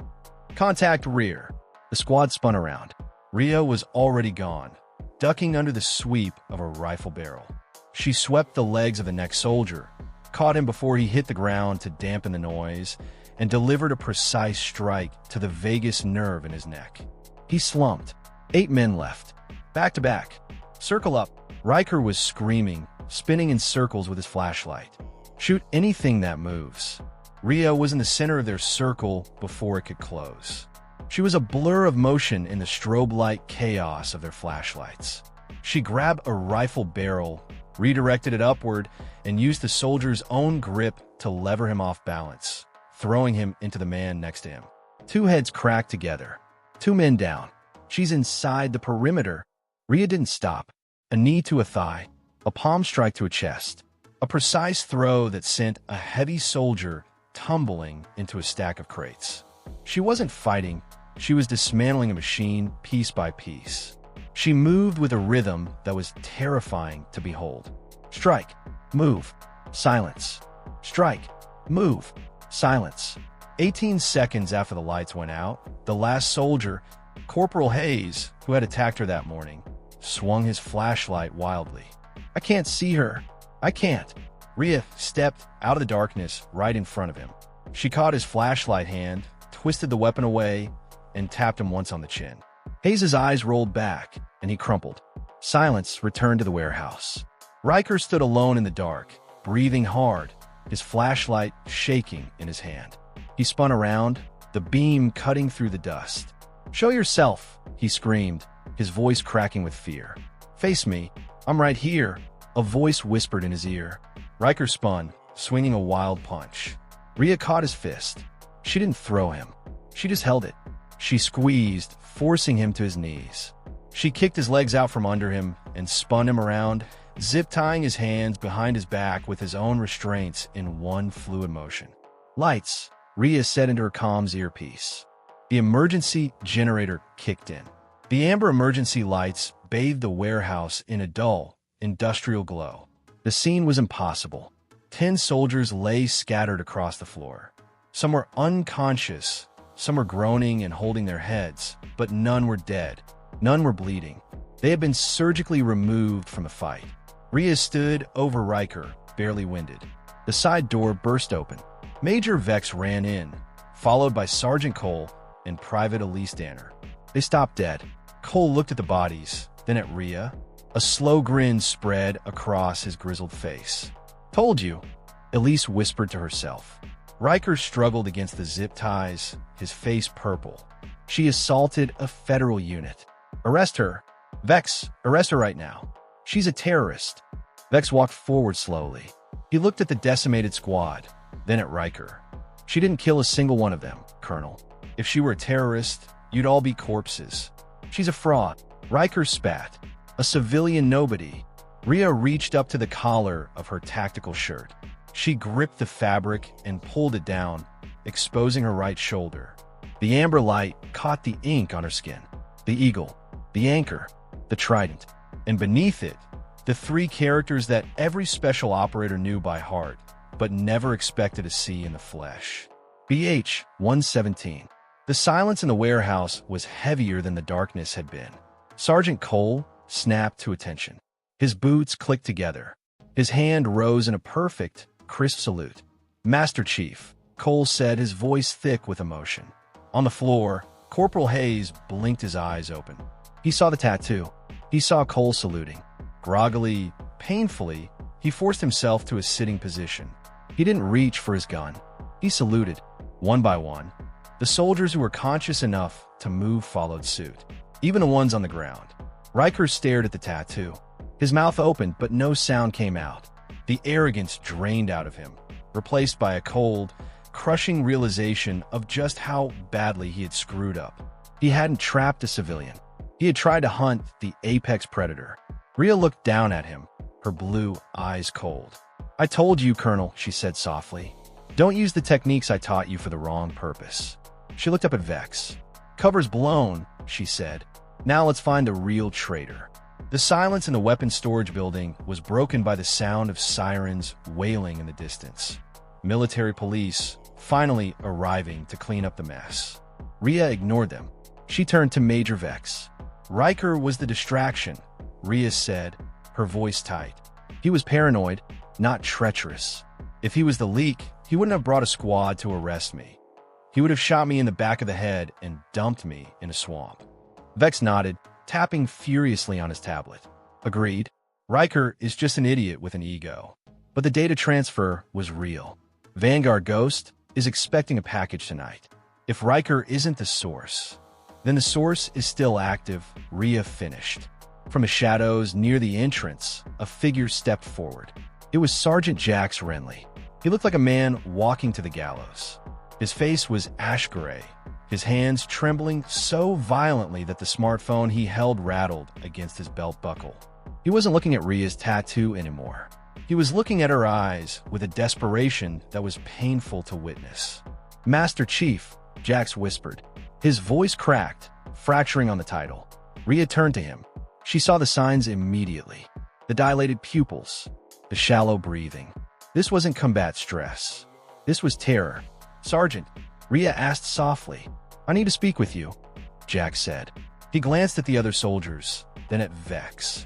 Contact rear. The squad spun around. Rhea was already gone, ducking under the sweep of a rifle barrel. She swept the legs of the next soldier, caught him before he hit the ground to dampen the noise, and delivered a precise strike to the vagus nerve in his neck. He slumped. 8 men left. Back to back. Circle up. Riker was screaming, spinning in circles with his flashlight. Shoot anything that moves. Rhea was in the center of their circle before it could close. She was a blur of motion in the strobe light chaos of their flashlights. She grabbed a rifle barrel, redirected it upward, and used the soldier's own grip to lever him off balance, throwing him into the man next to him. 2 heads cracked together. 2 men down. She's inside the perimeter. Rhea didn't stop. A knee to a thigh, a palm strike to a chest. A precise throw that sent a heavy soldier tumbling into a stack of crates. She wasn't fighting. She was dismantling a machine piece by piece. She moved with a rhythm that was terrifying to behold. Strike. Move. Silence. Strike. Move. Silence. 18 seconds after the lights went out, the last soldier, Corporal Hayes, who had attacked her that morning, swung his flashlight wildly. I can't see her. I can't. Rhea stepped out of the darkness right in front of him. She caught his flashlight hand, twisted the weapon away, and tapped him once on the chin. Hayes' eyes rolled back, and he crumpled. Silence returned to the warehouse. Riker stood alone in the dark, breathing hard, his flashlight shaking in his hand. He spun around, the beam cutting through the dust. Show yourself, he screamed, his voice cracking with fear. Face me, I'm right here, a voice whispered in his ear. Riker spun, swinging a wild punch. Rhea caught his fist. She didn't throw him. She just held it. She squeezed, forcing him to his knees. She kicked his legs out from under him and spun him around, zip-tying his hands behind his back with his own restraints in one fluid motion. Lights, Rhea said into her comms earpiece. The emergency generator kicked in. The amber emergency lights bathed the warehouse in a dull, industrial glow. The scene was impossible. 10 soldiers lay scattered across the floor. Some were unconscious, some were groaning and holding their heads, but none were dead. None were bleeding. They had been surgically removed from the fight. Rhea stood over Riker, barely winded. The side door burst open. Major Vex ran in, followed by Sergeant Cole and Private Elise Danner. They stopped dead. Cole looked at the bodies, then at Rhea. A slow grin spread across his grizzled face. Told you, Elise whispered to herself. Riker struggled against the zip ties, his face purple. She assaulted a federal unit. Arrest her. Vex, arrest her right now. She's a terrorist. Vex walked forward slowly. He looked at the decimated squad, then at Riker. She didn't kill a single one of them, Colonel. If she were a terrorist, you'd all be corpses. She's a fraud. Riker spat. A civilian nobody. Rhea reached up to the collar of her tactical shirt. She gripped the fabric and pulled it down, exposing her right shoulder. The amber light caught the ink on her skin. The eagle, the anchor, the trident, and beneath it, the three characters that every special operator knew by heart, but never expected to see in the flesh. BH-117. The silence in the warehouse was heavier than the darkness had been. Sergeant Cole snapped to attention. His boots clicked together. His hand rose in a perfect, crisp salute. Master Chief, Cole said, his voice thick with emotion. On the floor, Corporal Hayes blinked his eyes open. He saw the tattoo. He saw Cole saluting. Groggily, painfully, he forced himself to a sitting position. He didn't reach for his gun. He saluted, one by one. The soldiers who were conscious enough to move followed suit, even the ones on the ground. Riker stared at the tattoo. His mouth opened, but no sound came out. The arrogance drained out of him, replaced by a cold, crushing realization of just how badly he had screwed up. He hadn't trapped a civilian. He had tried to hunt the apex predator. Rhea looked down at him, her blue eyes cold. I told you, Colonel, she said softly. Don't use the techniques I taught you for the wrong purpose. She looked up at Vex. Cover's blown, she said. Now let's find the real traitor. The silence in the weapons storage building was broken by the sound of sirens wailing in the distance. Military police finally arriving to clean up the mess. Rhea ignored them. She turned to Major Vex. Riker was the distraction, Rhea said, her voice tight. He was paranoid, not treacherous. If he was the leak, he wouldn't have brought a squad to arrest me. He would have shot me in the back of the head and dumped me in a swamp. Vex nodded, tapping furiously on his tablet. Agreed. Riker is just an idiot with an ego. But the data transfer was real. Vanguard Ghost is expecting a package tonight. If Riker isn't the source, then the source is still active, Rhea finished. From the shadows near the entrance, a figure stepped forward. It was Sergeant Jax Renly. He looked like a man walking to the gallows. His face was ash gray, his hands trembling so violently that the smartphone he held rattled against his belt buckle. He wasn't looking at Rhea's tattoo anymore. He was looking at her eyes with a desperation that was painful to witness. Master Chief, Jax whispered. His voice cracked, fracturing on the title. Rhea turned to him. She saw the signs immediately. The dilated pupils, the shallow breathing. This wasn't combat stress. This was terror. Sergeant, Rhea asked softly. I need to speak with you, Jax said. He glanced at the other soldiers, then at Vex.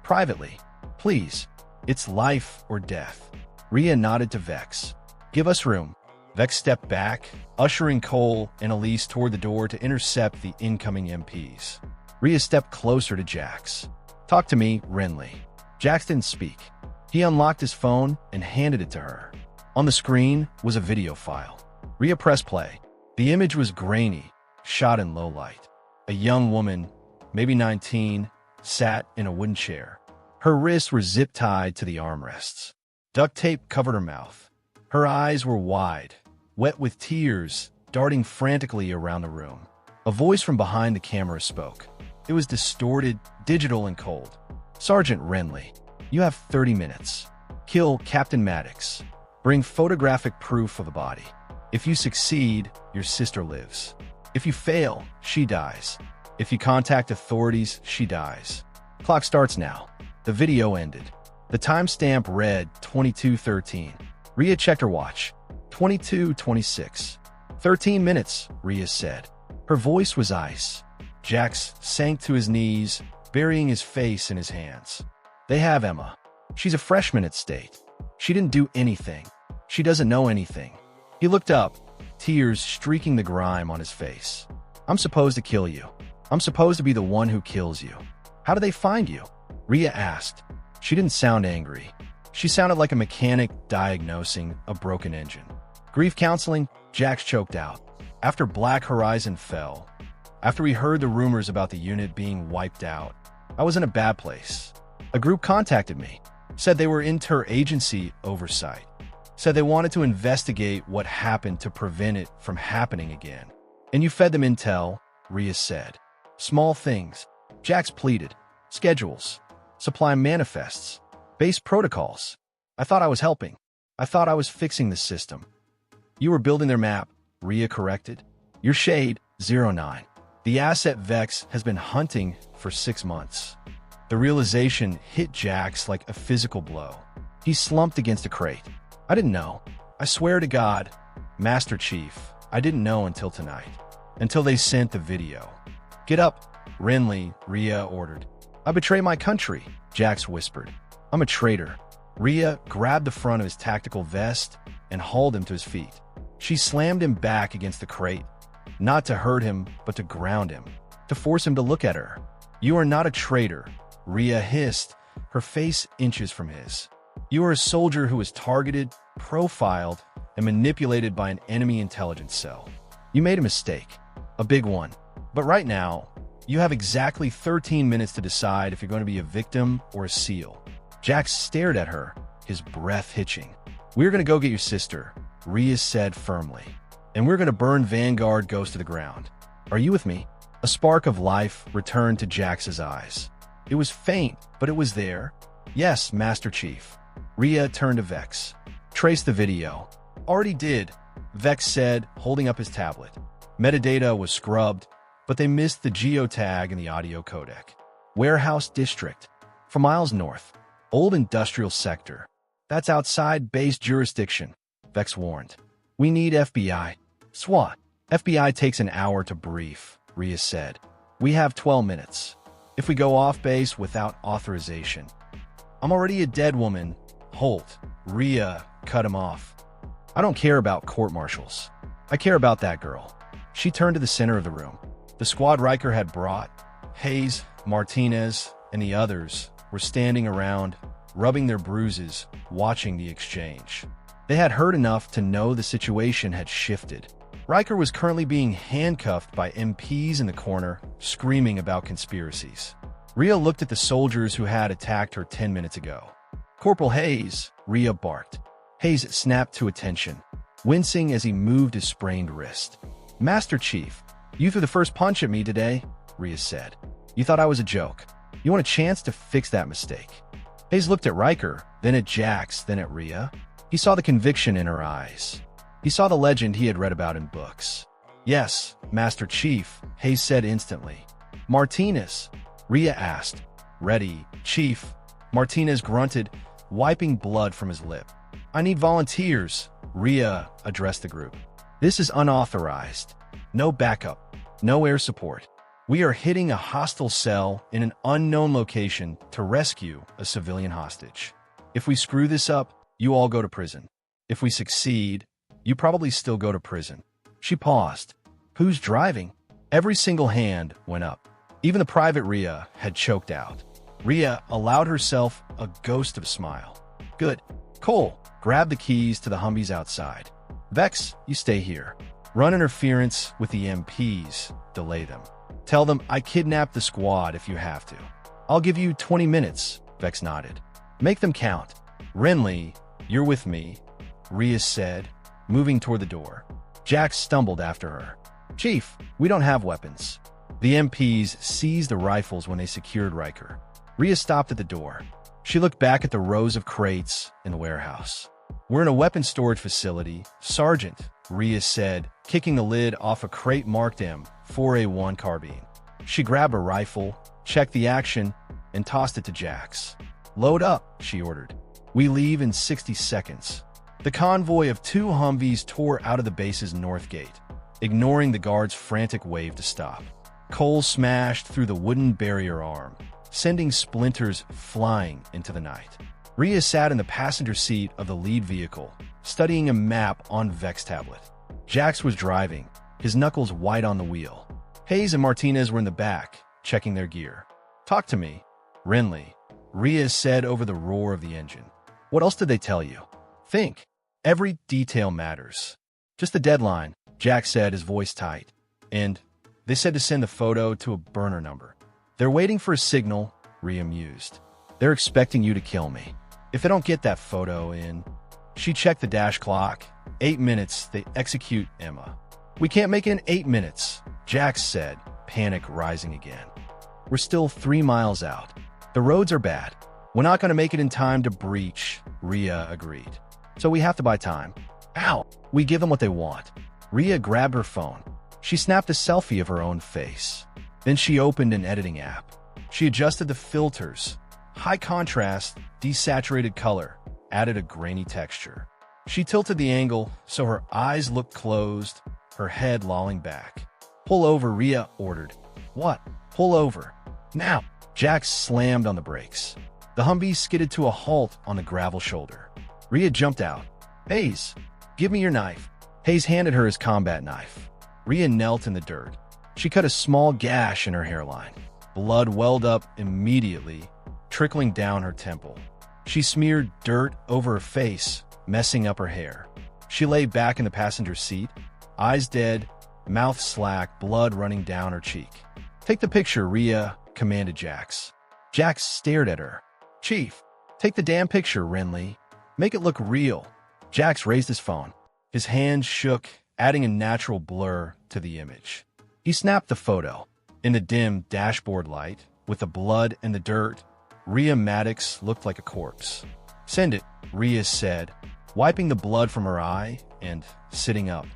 Privately, please. It's life or death. Rhea nodded to Vex. Give us room. Vex stepped back, ushering Cole and Elise toward the door to intercept the incoming MPs. Rhea stepped closer to Jax. Talk to me, Renly. Jax didn't speak. He unlocked his phone and handed it to her. On the screen was a video file. Rhea pressed play. The image was grainy, shot in low light. A young woman, maybe 19, sat in a wooden chair. Her wrists were zip-tied to the armrests. Duct tape covered her mouth. Her eyes were wide, wet with tears, darting frantically around the room. A voice from behind the camera spoke. It was distorted, digital, and cold. Sergeant Renly, you have 30 minutes. Kill Captain Maddox. Bring photographic proof of the body. If you succeed, your sister lives. If you fail, she dies. If you contact authorities, she dies. Clock starts now. The video ended. The timestamp read 22:13. Rhea checked her watch. 22:26. 13 minutes, Rhea said. Her voice was ice. Jax sank to his knees, burying his face in his hands. They have Emma. She's a freshman at State. She didn't do anything. She doesn't know anything. He looked up, tears streaking the grime on his face. I'm supposed to kill you. I'm supposed to be the one who kills you. How do they find you? Rhea asked. She didn't sound angry. She sounded like a mechanic diagnosing a broken engine. Grief counseling, Jax choked out. After Black Horizon fell, after we heard the rumors about the unit being wiped out, I was in a bad place. A group contacted me, said they were interagency oversight, said they wanted to investigate what happened to prevent it from happening again. And you fed them intel, Rhea said. Small things, Jax pleaded. Schedules, supply manifests, base protocols. I thought I was helping. I thought I was fixing the system. You were building their map, Rhea corrected. Your shade, 09. The asset Vex has been hunting for 6 months. The realization hit Jax like a physical blow. He slumped against a crate. I didn't know. I swear to God, Master Chief, I didn't know until tonight. Until they sent the video. Get up, Renly, Rhea ordered. I betray my country, Jax whispered. I'm a traitor. Rhea grabbed the front of his tactical vest and hauled him to his feet. She slammed him back against the crate, not to hurt him, but to ground him, to force him to look at her. You are not a traitor, Rhea hissed, her face inches from his. You are a soldier who was targeted, profiled, and manipulated by an enemy intelligence cell. You made a mistake, a big one. But right now, you have exactly 13 minutes to decide if you're going to be a victim or a SEAL. Jax stared at her, his breath hitching. We're going to go get your sister, Rhea said firmly. And we're going to burn Vanguard Ghost to the ground. Are you with me? A spark of life returned to Jax's eyes. It was faint, but it was there. Yes, Master Chief. Rhea turned to Vex. Trace the video. Already did, Vex said, holding up his tablet. Metadata was scrubbed, but they missed the geotag in the audio codec. Warehouse District. For miles north. Old industrial sector. That's outside base jurisdiction, Vex warned. We need FBI. SWAT. FBI takes an hour to brief, Rhea said. We have 12 minutes. If we go off base without authorization. I'm already a dead woman. Holt. Rhea cut him off. I don't care about court-martials. I care about that girl. She turned to the center of the room. The squad Riker had brought, Hayes, Martinez, and the others, were standing around, rubbing their bruises, watching the exchange. They had heard enough to know the situation had shifted. Riker was currently being handcuffed by MPs in the corner, screaming about conspiracies. Rhea looked at the soldiers who had attacked her 10 minutes ago. Corporal Hayes, Rhea barked. Hayes snapped to attention, wincing as he moved his sprained wrist. Master Chief, you threw the first punch at me today, Rhea said. You thought I was a joke. You want a chance to fix that mistake. Hayes looked at Riker, then at Jax, then at Rhea. He saw the conviction in her eyes. He saw the legend he had read about in books. Yes, Master Chief, Hayes said instantly. Martinez, Rhea asked. Ready, Chief. Martinez grunted, wiping blood from his lip. I need volunteers, Rhea addressed the group. This is unauthorized. No backup. No air support. We are hitting a hostile cell in an unknown location to rescue a civilian hostage. If we screw this up, you all go to prison. If we succeed, you probably still go to prison. She paused. Who's driving? Every single hand went up. Even the private Rhea had choked out. Rhea allowed herself a ghost of a smile. Good. Cole, grab the keys to the Humvees outside. Vex, you stay here. Run interference with the MPs. Delay them. Tell them I kidnapped the squad if you have to. I'll give you 20 minutes, Vex nodded. Make them count. Renly, you're with me, Rhea said, moving toward the door. Jax stumbled after her. Chief, we don't have weapons. The MPs seized the rifles when they secured Riker. Rhea stopped at the door. She looked back at the rows of crates in the warehouse. We're in a weapons storage facility, Sergeant, Rhea said, kicking the lid off a crate marked M4A1 carbine. She grabbed a rifle, checked the action, and tossed it to Jax. Load up, she ordered. We leave in 60 seconds. The convoy of 2 Humvees tore out of the base's north gate, ignoring the guard's frantic wave to stop. Coal smashed through the wooden barrier arm, sending splinters flying into the night. Rhea sat in the passenger seat of the lead vehicle, studying a map on Vex tablet. Jax was driving, his knuckles white on the wheel. Hayes and Martinez were in the back, checking their gear. Talk to me, Renly, Rhea said over the roar of the engine. What else did they tell you? Think. Every detail matters. Just the deadline, Jack said, his voice tight. And they said to send the photo to a burner number. They're waiting for a signal, Rhea mused. They're expecting you to kill me. If they don't get that photo in... She checked the dash clock. 8 minutes, they execute Emma. We can't make it in 8 minutes, Jack said, panic rising again. We're still 3 miles out. The roads are bad. We're not going to make it in time to breach, Rhea agreed. So we have to buy time. Ow! We give them what they want. Rhea grabbed her phone. She snapped a selfie of her own face. Then she opened an editing app. She adjusted the filters. High contrast, desaturated color, added a grainy texture. She tilted the angle so her eyes looked closed, her head lolling back. Pull over, Rhea ordered. What? Pull over. Now! Jack slammed on the brakes. The Humvee skidded to a halt on the gravel shoulder. Rhea jumped out. Hayes, give me your knife. Hayes handed her his combat knife. Rhea knelt in the dirt. She cut a small gash in her hairline. Blood welled up immediately, trickling down her temple. She smeared dirt over her face, messing up her hair. She lay back in the passenger seat, eyes dead, mouth slack, blood running down her cheek. Take the picture, Rhea commanded Jax. Jax stared at her. Chief, take the damn picture, Renly. Make it look real. Jax raised his phone. His hand shook, adding a natural blur to the image. He snapped the photo. In the dim dashboard light, with the blood and the dirt, Rhea Maddox looked like a corpse. Send it, Rhea said, wiping the blood from her eye and sitting up.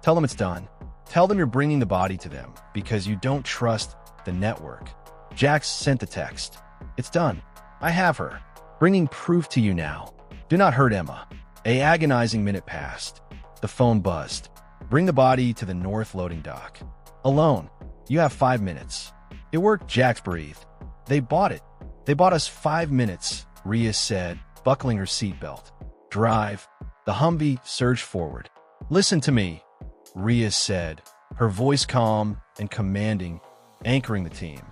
Tell them it's done. Tell them you're bringing the body to them because you don't trust the network. Jax sent the text. It's done. I have her. Bringing proof to you now. Do not hurt Emma. A agonizing minute passed. The phone buzzed. Bring the body to the north loading dock. Alone. You have 5 minutes. It worked, Jax breathed. They bought it. They bought us 5 minutes, Rhea said, buckling her seatbelt. Drive. The Humvee surged forward. Listen to me, Rhea said, her voice calm and commanding, anchoring the team.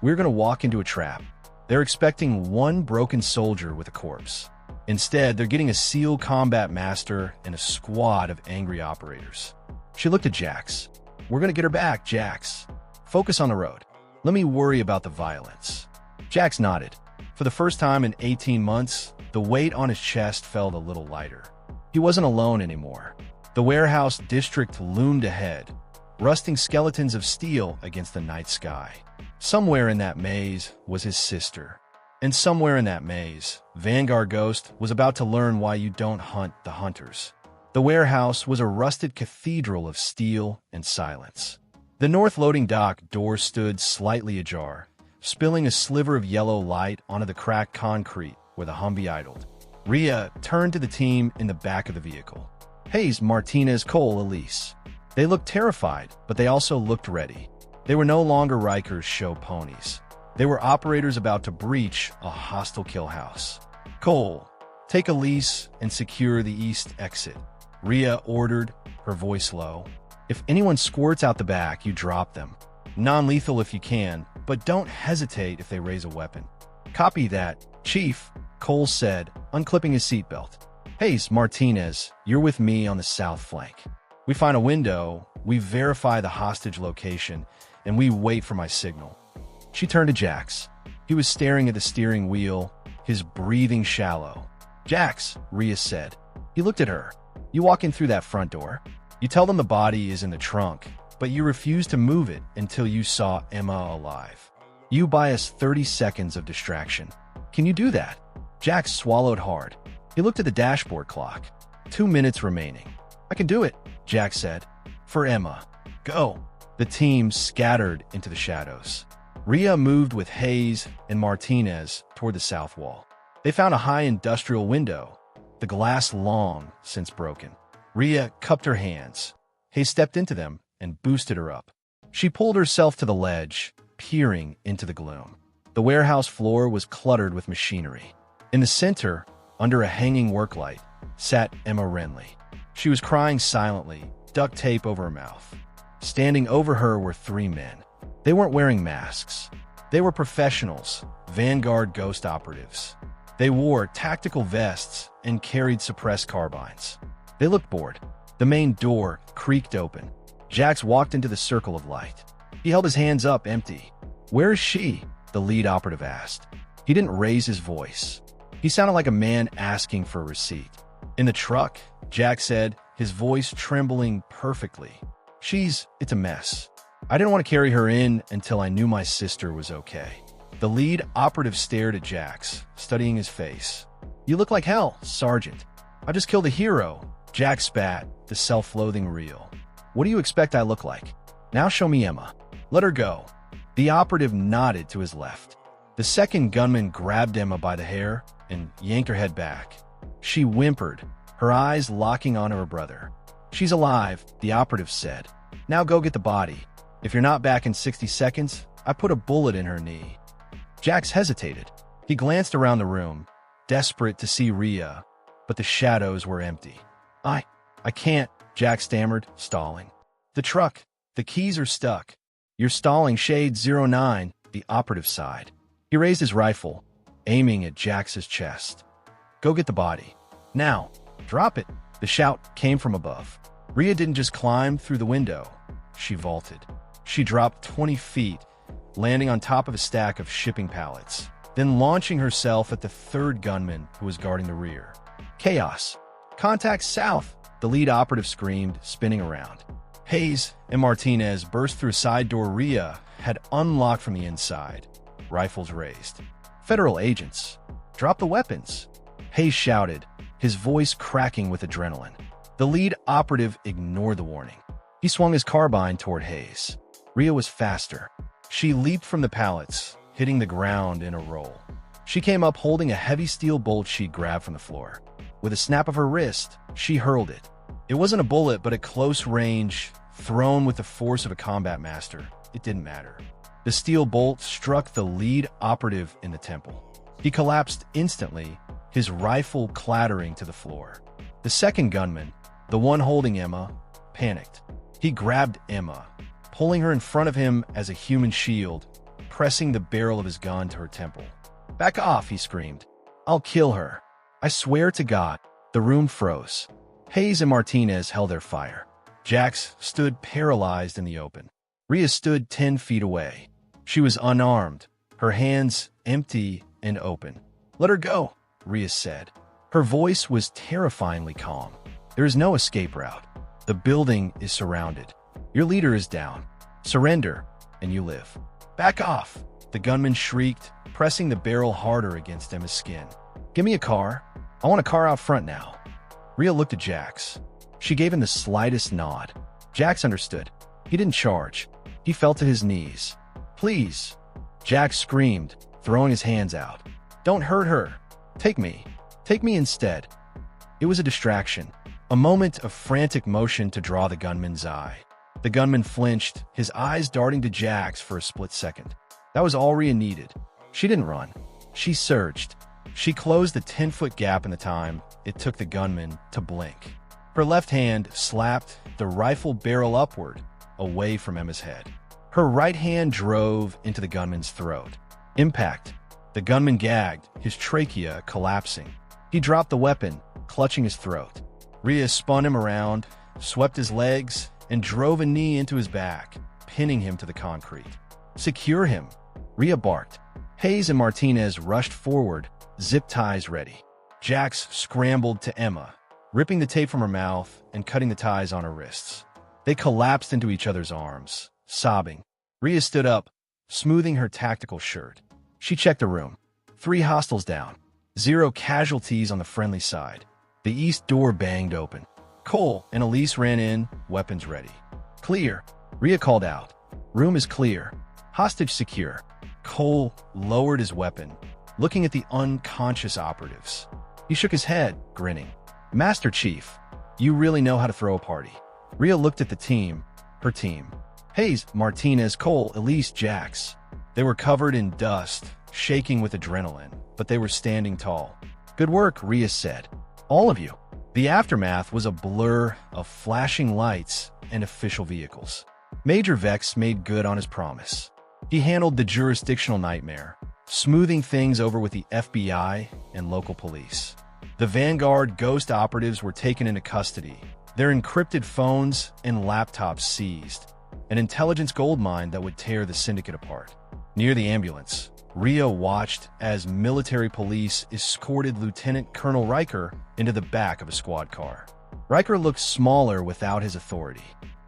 We're going to walk into a trap. They're expecting one broken soldier with a corpse. Instead, they're getting a SEAL combat master and a squad of angry operators. She looked at Jax. We're going to get her back, Jax. Focus on the road. Let me worry about the violence. Jax nodded. For the first time in 18 months, the weight on his chest felt a little lighter. He wasn't alone anymore. The warehouse district loomed ahead, rusting skeletons of steel against the night sky. Somewhere in that maze was his sister. And somewhere in that maze, Vanguard Ghost was about to learn why you don't hunt the hunters. The warehouse was a rusted cathedral of steel and silence. The north loading dock door stood slightly ajar, spilling a sliver of yellow light onto the cracked concrete where the Humvee idled. Rhea turned to the team in the back of the vehicle. Hayes, Martinez, Cole, Elise. They looked terrified, but they also looked ready. They were no longer Riker's show ponies. They were operators about to breach a hostile kill house. Cole, take Elise and secure the east exit, Rhea ordered, her voice low. If anyone squirts out the back, you drop them. Non-lethal if you can, but don't hesitate if they raise a weapon. Copy that, Chief, Cole said, unclipping his seatbelt. Hayes, Martinez, you're with me on the south flank. We find a window, we verify the hostage location, and we wait for my signal. She turned to Jax. He was staring at the steering wheel, his breathing shallow. Jax, Rhea said. He looked at her. You walk in through that front door. You tell them the body is in the trunk, but you refuse to move it until you saw Emma alive. You buy us 30 seconds of distraction. Can you do that? Jax swallowed hard. He looked at the dashboard clock. 2 minutes remaining. I can do it, Jax said. For Emma. Go. The team scattered into the shadows. Rhea moved with Hayes and Martinez toward the south wall. They found a high industrial window, the glass long since broken. Rhea cupped her hands. Hayes stepped into them and boosted her up. She pulled herself to the ledge, peering into the gloom. The warehouse floor was cluttered with machinery. In the center, under a hanging work light, sat Emma Renly. She was crying silently, duct tape over her mouth. Standing over her were 3 men. They weren't wearing masks. They were professionals, Vanguard Ghost operatives. They wore tactical vests and carried suppressed carbines. They looked bored. The The main door creaked open. Jax walked into the circle of light. He held his hands up empty. "Where is she?" the lead operative asked. He didn't raise his voice. He sounded like a man asking for a receipt. "In the truck," Jax said, his voice trembling perfectly. It's a mess. I didn't want to carry her in until I knew my sister was okay." The lead operative stared at Jax, studying his face. "You look like hell, Sergeant." "I just killed a hero," Jax spat, the self-loathing real. "What do you expect I look like? Now show me Emma." "Let her go." The operative nodded to his left. The second gunman grabbed Emma by the hair and yanked her head back. She whimpered, her eyes locking onto her brother. "She's alive," the operative said. "Now go get the body. If you're not back in 60 seconds, I put a bullet in her knee." Jax hesitated. He glanced around the room, desperate to see Rhea, but the shadows were empty. I can't," Jax stammered, stalling. "The truck. The keys are stuck." "You're stalling, Shade 09, the operative sighed. He raised his rifle, aiming at Jax's chest. "Go get the body. Now, drop it." The shout came from above. Rhea didn't just climb through the window. She vaulted. She dropped 20 feet, landing on top of a stack of shipping pallets, then launching herself at the third gunman who was guarding the rear. "Chaos. Contact south," the lead operative screamed, spinning around. Hayes and Martinez burst through a side door Rhea had unlocked from the inside, rifles raised. "Federal agents. Drop the weapons," Hayes shouted, his voice cracking with adrenaline. The lead operative ignored the warning. He swung his carbine toward Hayes. Rhea was faster. She leaped from the pallets, hitting the ground in a roll. She came up holding a heavy steel bolt she'd grabbed from the floor. With a snap of her wrist, she hurled it. It wasn't a bullet, but at close range, thrown with the force of a combat master. It didn't matter. The steel bolt struck the lead operative in the temple. He collapsed instantly, his rifle clattering to the floor. The second gunman, the one holding Emma, panicked. He grabbed Emma, pulling her in front of him as a human shield, pressing the barrel of his gun to her temple. "Back off," he screamed. "I'll kill her. I swear to God." The room froze. Hayes and Martinez held their fire. Jax stood paralyzed in the open. Rhea stood 10 feet away. She was unarmed, her hands empty and open. "Let her go," Rhea said. Her voice was terrifyingly calm. "There is no escape route. The building is surrounded. Your leader is down. Surrender, and you live." "Back off," the gunman shrieked, pressing the barrel harder against Emma's skin. "Give me a car. I want a car out front now." Rhea looked at Jax. She gave him the slightest nod. Jax understood. He didn't charge. He fell to his knees. "Please," Jax screamed, throwing his hands out. "Don't hurt her. Take me. Take me instead." It was a distraction, a moment of frantic motion to draw the gunman's eye. The gunman flinched, his eyes darting to Jax for a split second. That was all Rhea needed. She didn't run. She surged. She closed the 10-foot gap in the time it took the gunman to blink. Her left hand slapped the rifle barrel upward, away from Emma's head. Her right hand drove into the gunman's throat. Impact. The gunman gagged, his trachea collapsing. He dropped the weapon, clutching his throat. Rhea spun him around, swept his legs, and drove a knee into his back, pinning him to the concrete. "Secure him," Rhea barked. Hayes and Martinez rushed forward, zip ties ready. Jax scrambled to Emma, ripping the tape from her mouth and cutting the ties on her wrists. They collapsed into each other's arms, sobbing. Rhea stood up, smoothing her tactical shirt. She checked the room. 3 hostiles down. 0 casualties on the friendly side. The east door banged open. Cole and Elise ran in, weapons ready. "Clear," Rhea called out. "Room is clear. Hostage secure." Cole lowered his weapon, looking at the unconscious operatives. He shook his head, grinning. "Master Chief, you really know how to throw a party." Rhea looked at the team, her team. Hayes, Martinez, Cole, Elise, Jax. They were covered in dust, shaking with adrenaline, but they were standing tall. "Good work," Rhea said. "All of you." The aftermath was a blur of flashing lights and official vehicles. Major Vex made good on his promise. He handled the jurisdictional nightmare, smoothing things over with the FBI and local police. The Vanguard ghost operatives were taken into custody, Their encrypted phones and laptops seized, an intelligence goldmine that would tear the syndicate apart. Near the ambulance, Ria watched as military police escorted Lieutenant Colonel Riker into the back of a squad car. Riker looked smaller without his authority.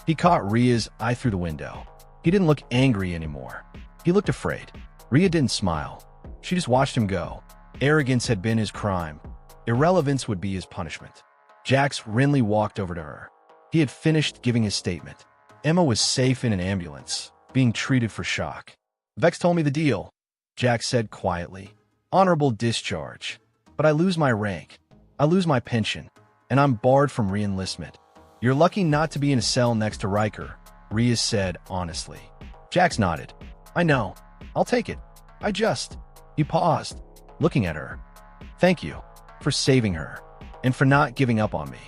He caught Ria's eye through the window. He didn't look angry anymore. He looked afraid. Ria didn't smile. She just watched him go. Arrogance had been his crime. Irrelevance would be his punishment. Jax Rinley walked over to her. He had finished giving his statement. Emma was safe in an ambulance, being treated for shock. Vex told me the deal, Jax said quietly. Honorable discharge. But I lose my rank. I lose my pension. And I'm barred from re-enlistment. You're lucky not to be in a cell next to Riker, Ria said honestly. Jax nodded. I know. I'll take it. He paused, looking at her. Thank you for saving her and for not giving up on me.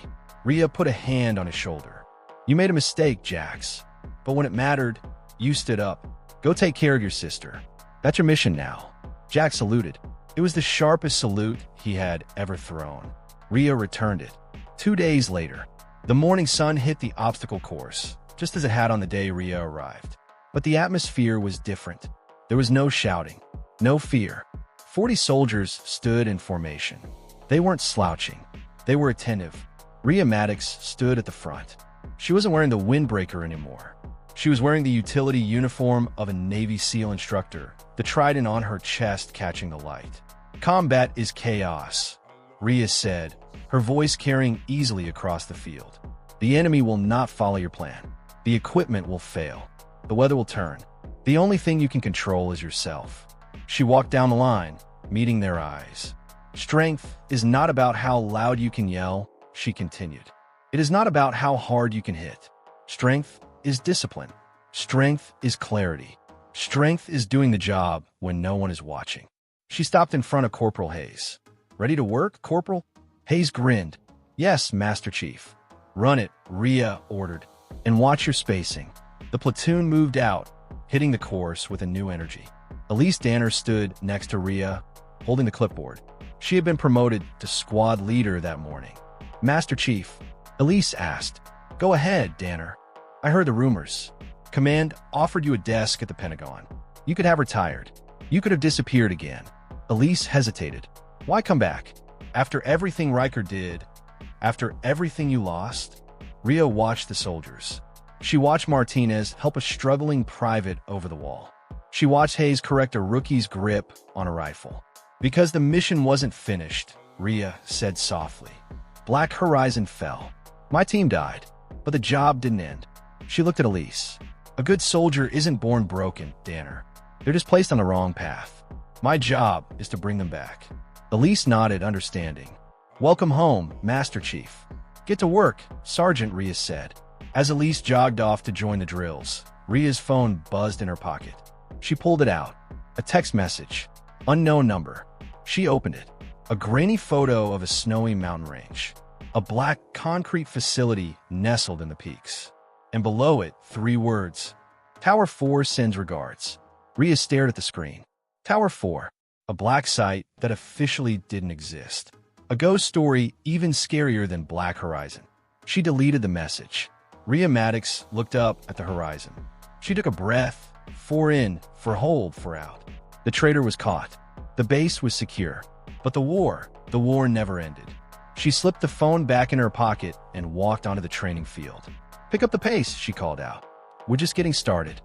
Ria put a hand on his shoulder. You made a mistake, Jax. But when it mattered, you stood up. Go take care of your sister. That's your mission now. Jax saluted. It was the sharpest salute he had ever thrown. Ria returned it. 2 days later, the morning sun hit the obstacle course, just as it had on the day Ria arrived. But the atmosphere was different. There was no shouting, no fear. 40 soldiers stood in formation. They weren't slouching. They were attentive. Ria Maddox stood at the front. She wasn't wearing the windbreaker anymore. She was wearing the utility uniform of a Navy SEAL instructor, the trident on her chest catching the light. Combat is chaos, Ria said, her voice carrying easily across the field. The enemy will not follow your plan. The equipment will fail. The weather will turn. The only thing you can control is yourself. She walked down the line, meeting their eyes. Strength is not about how loud you can yell, she continued. It is not about how hard you can hit. Strength is discipline. Strength is clarity. Strength is doing the job when no one is watching. She stopped in front of Corporal Hayes. Ready to work, Corporal? Hayes grinned. Yes, Master Chief. Run it, Ria ordered. And watch your spacing. The platoon moved out, hitting the course with a new energy. Elise Danner stood next to Ria, holding the clipboard. She had been promoted to squad leader that morning. Master Chief, Elise asked. Go ahead, Danner. I heard the rumors. Command offered you a desk at the Pentagon. You could have retired. You could have disappeared again. Elise hesitated. Why come back? After everything Riker did, after everything you lost? Ria watched the soldiers. She watched Martinez help a struggling private over the wall. She watched Hayes correct a rookie's grip on a rifle. Because the mission wasn't finished, Ria said softly. Black Horizon fell. My team died, but the job didn't end. She looked at Elise. A good soldier isn't born broken, Danner. They're just placed on the wrong path. My job is to bring them back. Elise nodded, understanding. Welcome home, Master Chief. Get to work, Sergeant, Ria said. As Elise jogged off to join the drills, Ria's phone buzzed in her pocket. She pulled it out. A text message. Unknown number. She opened it. A grainy photo of a snowy mountain range. A black concrete facility nestled in the peaks. And below it, 3 words. Tower 4 sends regards. Ria stared at the screen. Tower 4. A black site that officially didn't exist. A ghost story even scarier than Black Horizon. She deleted the message. Ria Maddox looked up at the horizon. She took a breath. 4 in, for hold, 4 out. The traitor was caught. The base was secure. But the war never ended. She slipped the phone back in her pocket and walked onto the training field. Pick up the pace, she called out. We're just getting started.